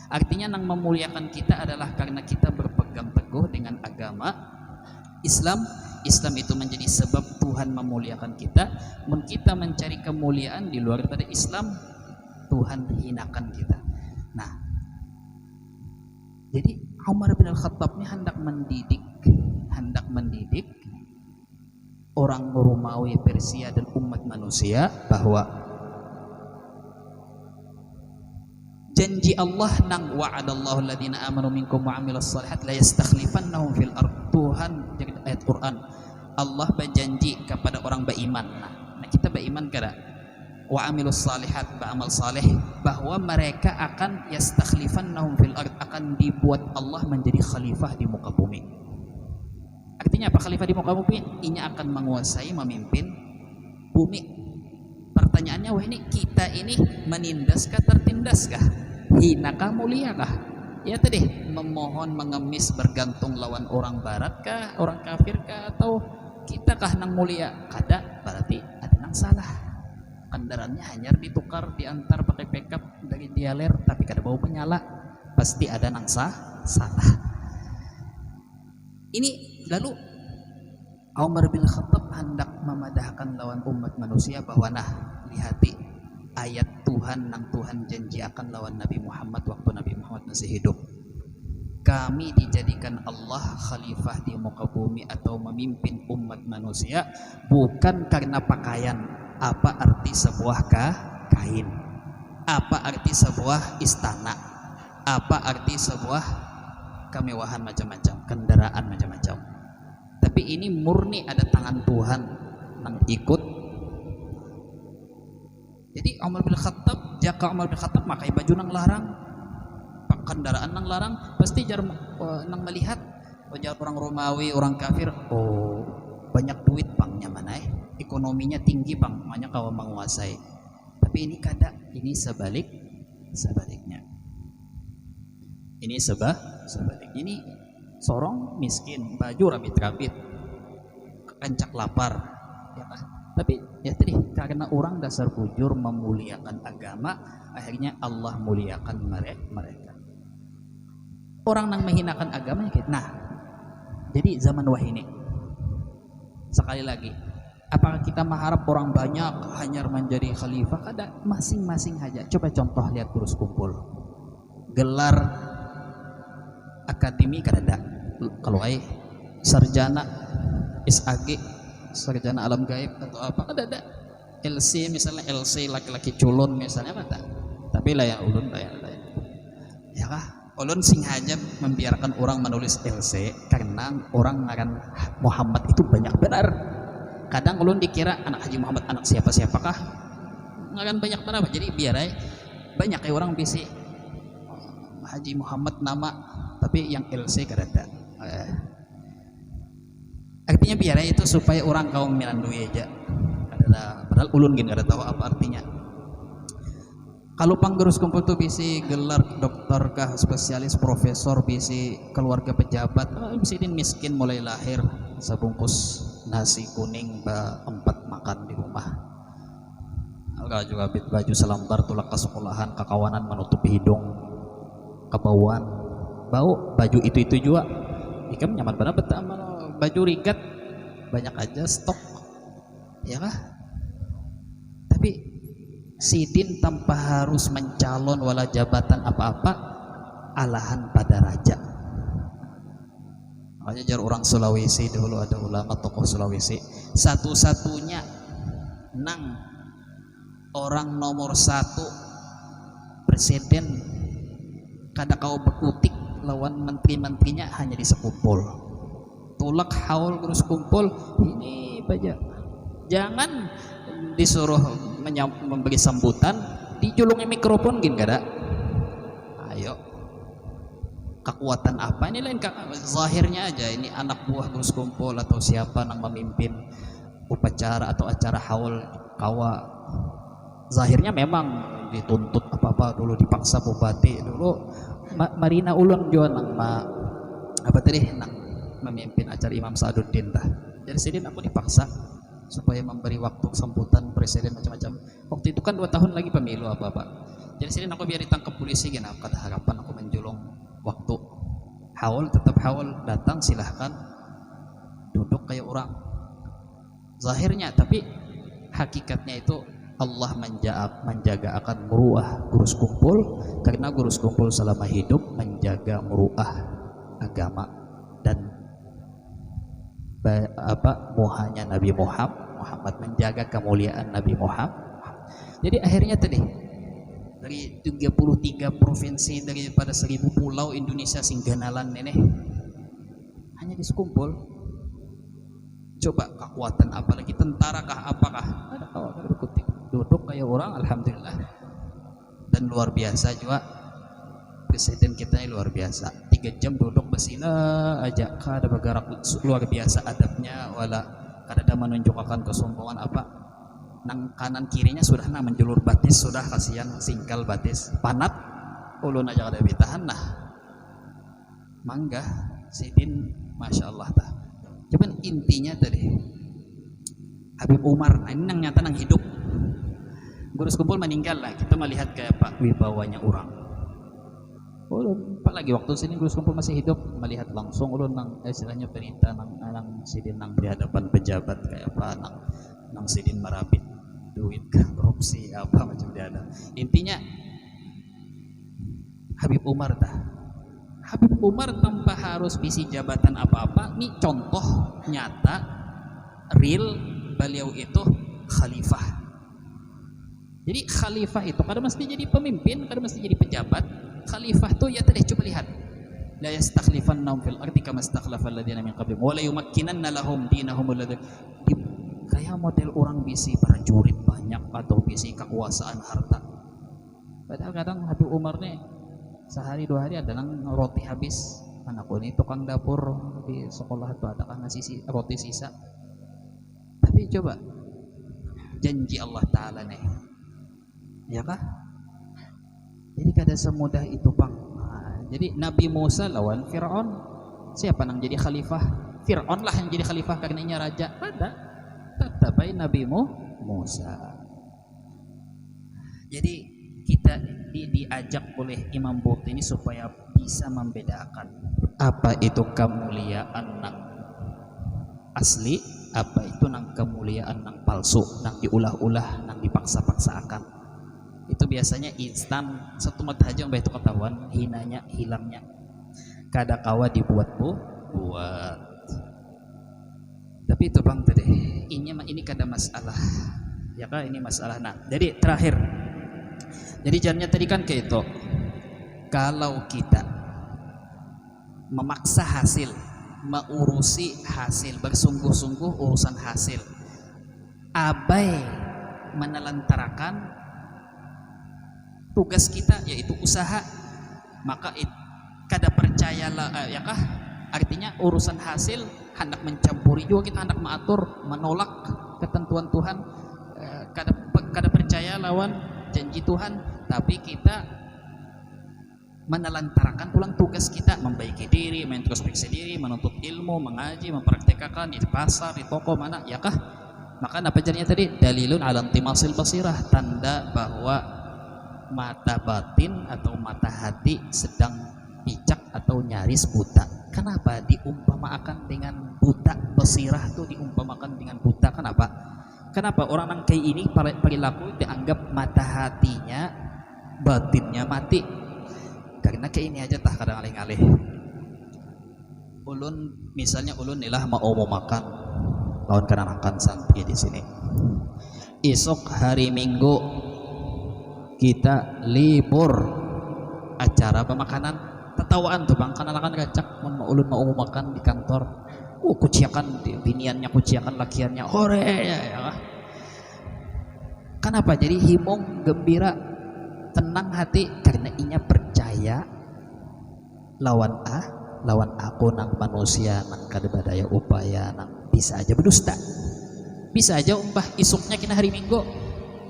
Artinya yang memuliakan kita adalah karena kita berpegang teguh dengan agama Islam. Islam itu menjadi sebab Tuhan memuliakan kita. Mun kita mencari kemuliaan di luar dari Islam, Tuhan hinakan kita. Nah, jadi Umar bin Khattab ini hendak mendidik orang Romawi, Persia dan umat manusia bahwa janji Allah nang wa'adallahu alladhina amanu minkum wa 'amilus shalihat la yastakhlifannahum fil ard. Tuhan jadi ayat Quran, Allah berjanji kepada orang beriman. Nah kita beriman kada? Wa 'amilus shalihat, beramal saleh, bahwa mereka akan yastakhlifannahum fil ard, akan dibuat Allah menjadi khalifah di muka bumi. Artinya apa khalifah di muka bumi? Inya akan menguasai, memimpin bumi. Pertanyaannya, wah ini kita ini menindaskah, tertindaskah, hinakah, muliakah? Ya tadi memohon, mengemis, bergantung lawan orang barat kah, orang kafir kah, atau kita kah nang mulia? Kada, berarti ada nang salah. Kendaraannya hanya ditukar, diantar pakai pickup dari dialer, tapi kada bau penyala, pasti ada nang salah. Ini lalu Umar bin Khattab hendak memadahkan lawan umat manusia bahwa nah lihati ayat Tuhan nang Tuhan janji akan lawan Nabi Muhammad waktu Nabi Muhammad masih hidup. Kami dijadikan Allah khalifah di muka bumi atau memimpin umat manusia bukan karena pakaian. Apa arti sebuah kain? Apa arti sebuah istana? Apa arti sebuah kemewahan macam-macam, kendaraan macam-macam? Tapi ini murni ada tangan Tuhan yang ikut. Jadi Umar bin Khattab, jika Umar bin Khattab pakai baju nang larang, kendaraan nang larang, pasti jar nang melihat wajar orang Romawi, orang kafir, oh banyak duit pangnya mana ekonominya tinggi pang, makanya kau menguasai. Tapi ini kada, ini sebaliknya. Ini sebalik. Ini sorong miskin, baju rapit-rapit, kencak lapar, ya kan? Tapi ya tadi karena orang dasar bujur memuliakan agama, akhirnya Allah muliakan mereka. Orang yang menghinakan agama gitu. Nah, jadi zaman wah ini sekali lagi, apakah kita mengharap orang banyak hanya menjadi khalifah? Kada, masing-masing aja. Coba contoh lihat terus kumpul. Gelar akademi kada ada. Kalau sarjana SAG, sarjana alam gaib atau apa, ada LC misalnya, LC laki-laki culun misalnya apa tak, tapi layan ulun layan ya kah, ulun sengaja membiarkan orang menulis LC karena orang ngaran Muhammad itu banyak benar. Kadang ulun dikira anak Haji Muhammad anak siapakah, ngaran banyak benar, jadi biar aja banyak kayak orang bisi Haji Muhammad nama tapi yang LC kadada. Artinya biar aja itu supaya orang kaum milandui aja. Padahal ulun gini kada tahu apa artinya. Kalau panggerus kumpul tuh bisi gelar dokter kah, spesialis, profesor, bisi keluarga pejabat, bisi din miskin mulai lahir sebungkus nasi kuning 4 makan di rumah. Alga juga baju selambar tulak ke sekolahan, kakawanan menutup hidung, kebauan, bau baju itu juga. Ikam nyaman benar betul baju rigat banyak aja stok, ya kah? Tapi sidin tanpa harus mencalon wala jabatan apa-apa, alahan pada raja. Makanya jar orang Sulawesi dulu ada ulama tokoh Sulawesi, satu-satunya nang orang nomor 1 presiden kada kau bekutik lawan menteri-menterinya hanya di sekumpul. Tulak haul terus kumpul ini baja. Jangan disuruh memberi sambutan dijulungi mikrofon gini kada. Ayo, kekuatan apa ini lain zahirnya aja, ini anak buah terus kumpul atau siapa yang memimpin upacara atau acara haul kawa, zahirnya memang dituntut apa-apa dulu, dipaksa bupati dulu Marina ulun juga nang apa tadi nang memimpin acara Imam Sa'aduddin dah. Jadi sidin aku dipaksa supaya memberi waktu sambutan presiden macam-macam. Waktu itu kan 2 tahun lagi pemilu apa-apa. Jadi sidin aku biar ditangkap polisi gini, kata harapan aku menjulung waktu haul, tetap haul datang silahkan duduk kayak orang zahirnya, tapi hakikatnya itu Allah menjaga akan muruah gurus kumpul, karena gurus kumpul selama hidup menjaga muruah agama dan muhanya Nabi Muhammad, menjaga kemuliaan Nabi Muhammad. Jadi akhirnya tadi dari 33 provinsi daripada 1000 pulau Indonesia singganalan ini hanya disekumpul. Coba kekuatan apalagi tentara kah apakah ada kawan duduk kayak orang, alhamdulillah. Dan luar biasa juga presiden kita ini luar biasa, 3 jam duduk bersila aja kada bergerak, luar biasa adabnya, wala kada menunjukkan kesombongan apa. Nang kanan kirinya sudah menjulur batis, sudah kasihan singkal batis panat ulun aja kada bitahan nah mangga sidin masya Allah tah. Cuman intinya tadi Habib Umar, nah ini nang nyata nang hidup. Gurus kumpul meninggal lah, kita melihat kayak Pak wibawanya orang. Ulun apalagi waktu sini gurus kumpul masih hidup, melihat langsung ulun nang istilahnya perintah nang sidin nang di hadapan pejabat kayak apa, nang sidin merapit duit korupsi apa macam dia ada. Intinya Habib Umar dah. Habib Umar tanpa harus visi jabatan apa-apa, ini contoh nyata real beliau itu khalifah. Jadi khalifah itu kada mesti jadi pemimpin, kada mesti jadi pejabat. Khalifah tuh ya tadi coba lihat. La yastakhlifannahum fil ardi kama istakhlafa alladziina min qablihim wa la yumakkinanna lahum dinahum alladzi. Kayak model orang bisi prajurit banyak atau bisi kekuasaan harta. Padahal kadang Habib Umar nih sehari 2 hari ada nang roti habis. Anakku ini tukang dapur di sekolah tuh ada kan nasi roti sisa. Tapi coba janji Allah Ta'ala nih, ya kah? Jadi kada semudah itu Bang. Nah, jadi Nabi Musa lawan Fir'aun, siapa yang jadi khalifah? Fir'aun lah yang jadi khalifah karenanya raja. Ada tetap Nabi Musa. Jadi kita diajak oleh Imam Bukhari ini supaya bisa membedakan apa itu kemuliaan nang asli, apa itu nang kemuliaan nang palsu, nang diulah-ulah, nang dipaksa-paksakan. Itu biasanya instan satu mat aja mbak itu ketahuan hinanya, hilangnya. Kada kawa dibuat buat. Tapi itu bang tadi ini kada masalah ya kah, ini masalah. Nah jadi terakhir, jadi jangannya tadi kan kayak itu, kalau kita memaksa hasil, mengurusi hasil, bersungguh-sungguh urusan hasil, abai menelantarkan tugas kita yaitu usaha, maka kada percayalah ya kah, artinya urusan hasil hendak mencampuri juga, kita hendak mengatur, menolak ketentuan Tuhan, kada percaya lawan janji Tuhan, tapi kita menelantarkan pulang tugas kita, membaiki diri, mengintrospeksi diri, menuntut ilmu, mengaji, mempraktekkan di pasar, di toko mana ya kah. Maka apa jadinya tadi? Dalilun ala intimasil basirah, tanda bahwa mata batin atau mata hati sedang picak atau nyaris buta. Kenapa diumpamakan dengan buta? Basirah itu diumpamakan dengan buta. Kenapa orang yang kayak ini perilaku dianggap mata hatinya, batinnya mati? Karena kayak ini aja tah kadang alih-alih. Ulun misalnya ulun nilah mau makan lawan kanakan santri di sini. Esok hari Minggu kita libur, acara pemakanan, tetawaan tuh bang, kanakan gacak mau ulun mau makan di kantor. Kuciakan biniannya, kuciakan lakiannya, hore ya. Kenapa? Jadi himung, gembira, tenang hati karena inya percaya lawan aku nang manusia nang kada badaya upaya nang bisa aja berdusta, bisa aja umpah isuknya kena hari Minggu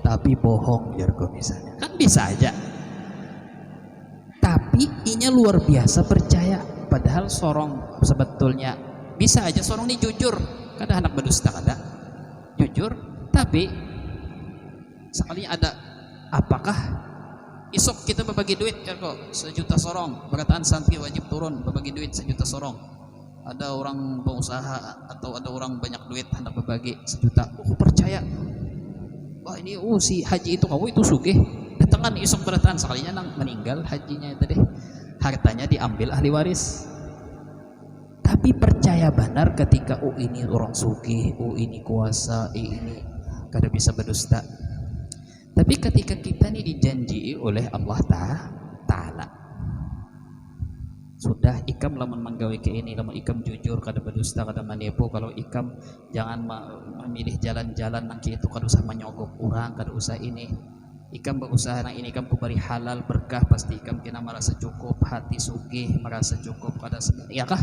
tapi bohong jargo misalnya, kan bisa aja, tapi inya luar biasa percaya, padahal sorong sebetulnya bisa aja sorong ini jujur, kada anak berdusta, kada jujur, tapi sekali ada apakah isok kita berbagi duit kan kok 1 juta sorong, perkataan santri wajib turun berbagi duit 1 juta sorong. Ada orang pengusaha atau ada orang banyak duit hendak berbagi 1 juta, percaya wah ini si haji itu kau itu sugih, datangan isok perkataan sekalinya nang meninggal hajinya itu deh, hartanya diambil ahli waris, tapi percaya benar ketika ini orang sugih, ini kuasa, ini kada bisa berdusta. Tapi ketika kita ini dijanji oleh Allah Ta'ala, sudah ikam lamun menggawe ke ini, lamun ikam jujur, kada berdusta, kada menipu, kalau ikam jangan memilih jalan-jalan nang itu, kada usah menyogok orang, kada usah ini, ikam berusaha nang ini, ikam kubari halal berkah, pasti ikam kena merasa cukup, hati sugih, merasa cukup, kada segala, ya kah?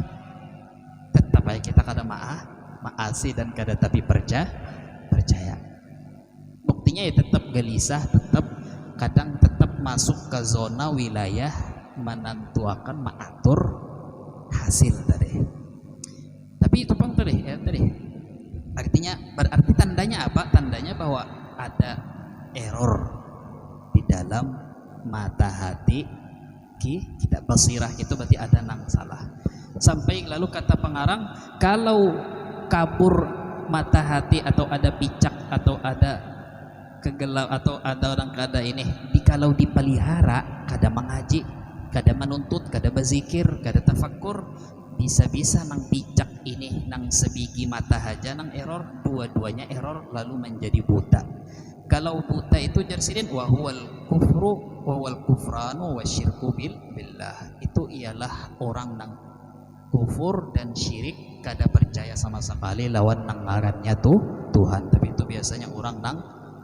Tetap aja kita kada maasi dan kada tapi percaya. Buktinya ya tetap gelisah, tetap masuk ke zona wilayah menentuakan mengatur hasil tadi. Tapi itu bang tadi artinya berarti tandanya apa? Tandanya bahwa ada error di dalam mata hati kita, basirah itu berarti ada nang salah. Sampai lalu kata pengarang, kalau kabur mata hati atau ada picak atau ada kegelap atau ada orang kada ini, kalau dipelihara kada mengaji, kada menuntut, kada berzikir, kada tafakkur, bisa-bisa nang picak ini nang sebiji mata haja nang error, dua-duanya error lalu menjadi buta. Kalau buta itu jarsidin wahwal kufru wahwal kufranu wasyirku billah, itu ialah orang nang kufur dan syirik, kada percaya sama sekali lawan nang ngarannya tuh Tuhan. Tapi itu biasanya orang nang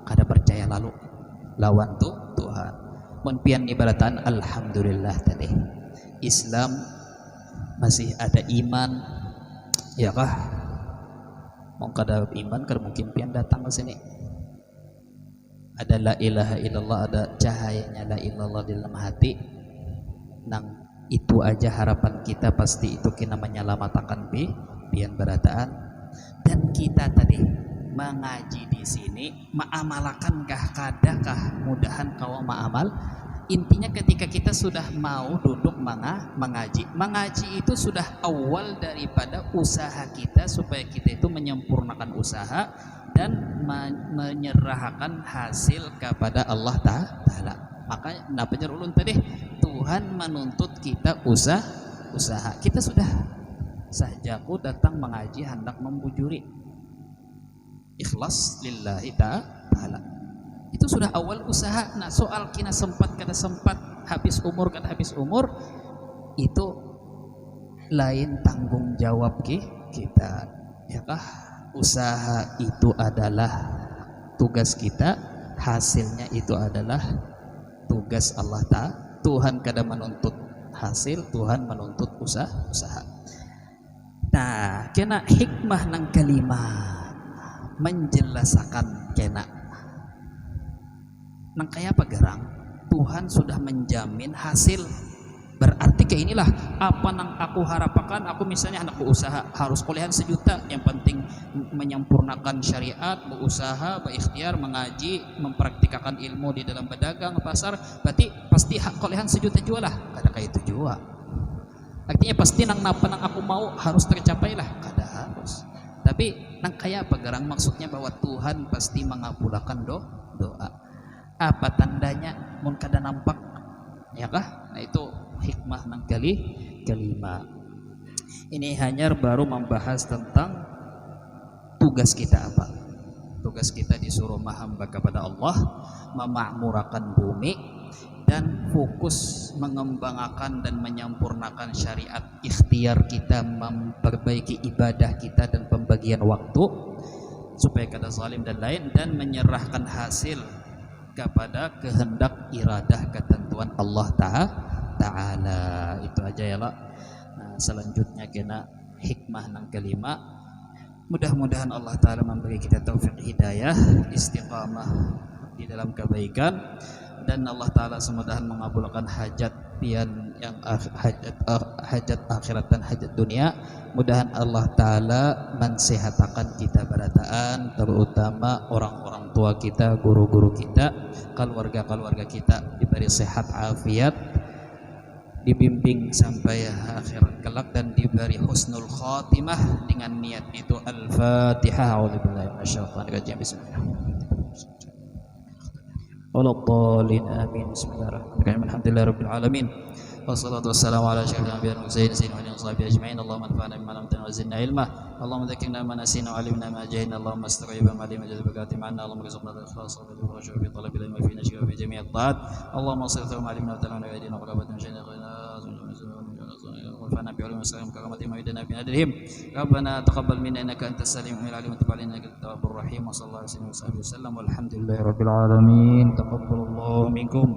kada percaya lalu lawan tuh Tuhan. Mun pian ibaratan alhamdulillah tadi Islam masih ada iman, ya kah? Mau kada iman kada mungkin pian datang ke sini. Ada la ilaha illallah, ada cahayanya la ilallah di dalam hati, nang itu aja harapan kita pasti itu kena menyelamatkan pian berataan. Dan kita tadi mengaji di sini maamalakankah, kadakah mudahan kau maamal. Intinya ketika kita sudah mau duduk mengaji itu sudah awal daripada usaha kita supaya kita itu menyempurnakan usaha dan menyerahkan hasil kepada Allah Ta'ala. Makanya kenapa ulun tadi Tuhan menuntut kita usaha. Kita sudah sahajaku datang mengaji hendak membujuri, ikhlas lillahi ta'ala. Itu sudah awal usaha. Nah soal kina sempat kada sempat, habis umur kada habis umur, itu lain tanggung jawab kita, ya kah? Usaha itu adalah tugas kita, hasilnya itu adalah tugas Allah Ta'ala. Tuhan kada menuntut hasil, Tuhan menuntut usaha. Nah, kena hikmah nang kelima menjelaskan kena nang kaya apa gerang Tuhan sudah menjamin hasil. Berarti kayak inilah apa nang aku harapakan. Aku misalnya anakku usaha harus kuliahan 1 juta, yang penting menyempurnakan syariat, berusaha, berikhtiar, mengaji, mempraktikkan ilmu di dalam berdagang pasar, berarti pasti kuliahan 1 juta jual lah. Kada kayak itu juga. Artinya pasti nang napa nang aku mau harus tercapai lah, kada harus. Tapi nang kaya apa gerang maksudnya bahwa Tuhan pasti mengabulkan doa. Apa tandanya? Mun kada nampak, ya kah? Nah itu hikmah nang kelima. Ini hanya baru membahas tentang tugas kita apa. Tugas kita disuruh menghamba kepada Allah, memakmurkan bumi, dan fokus mengembangkan dan menyempurnakan syariat. Ikhtiar kita memperbaiki ibadah kita dan pembagian waktu supaya kada zalim dan lain, dan menyerahkan hasil kepada kehendak iradah ketentuan Allah Ta'ala. Itu aja ya lah. Nah, selanjutnya kena hikmah nang kelima. Mudah-mudahan Allah Ta'ala memberi kita taufik hidayah, istiqamah di dalam kebaikan, dan Allah Ta'ala semudahan mengabulkan hajat yang hajat akhirat dan hajat dunia. Mudahan Allah Ta'ala mensehatakan kita berataan, terutama orang-orang tua kita, guru-guru kita, keluarga-keluarga kita diberi sehat afiat, dibimbing sampai akhirat kelak, dan diberi husnul khatimah. Dengan niat itu Al-Fatihah. A'udzubillahi minasyaitonir rajim. Bismillahirrahmanirrahim. Walladhdallin amin. Bismillahirrahmanirrahim. Alhamdulillahirabbil alamin. Wassalatu wassalamu ala asyrafil anbiya'i wal mursalin sayyidina wa sahbihi ajma'in. Allahumma anfa'na bima 'allamtana wa zidna ilma. Allahumma dzakkirna ma nasina wa 'allimna ma jahilna. Allahumma asturna ma 'allimna wa jazalna khatimana. Allahumma rizqna al-ikhlas wa al-khushu' fi talabil ilmi wa fi nashri wa fi jami' at-ta'at. Allahumma sirna ma 'allimna wa ta'ala wa aydina qurabatan shayna ونفعنا بعلوم السلام كرامتهم ويدنا بنادرهم. ربنا تقبل منا انك انت السميع العليم وتب علينا انك التواب الرحيم. وصلى الله عليه وسلم والحمد لله رب العالمين. تقبل الله منكم.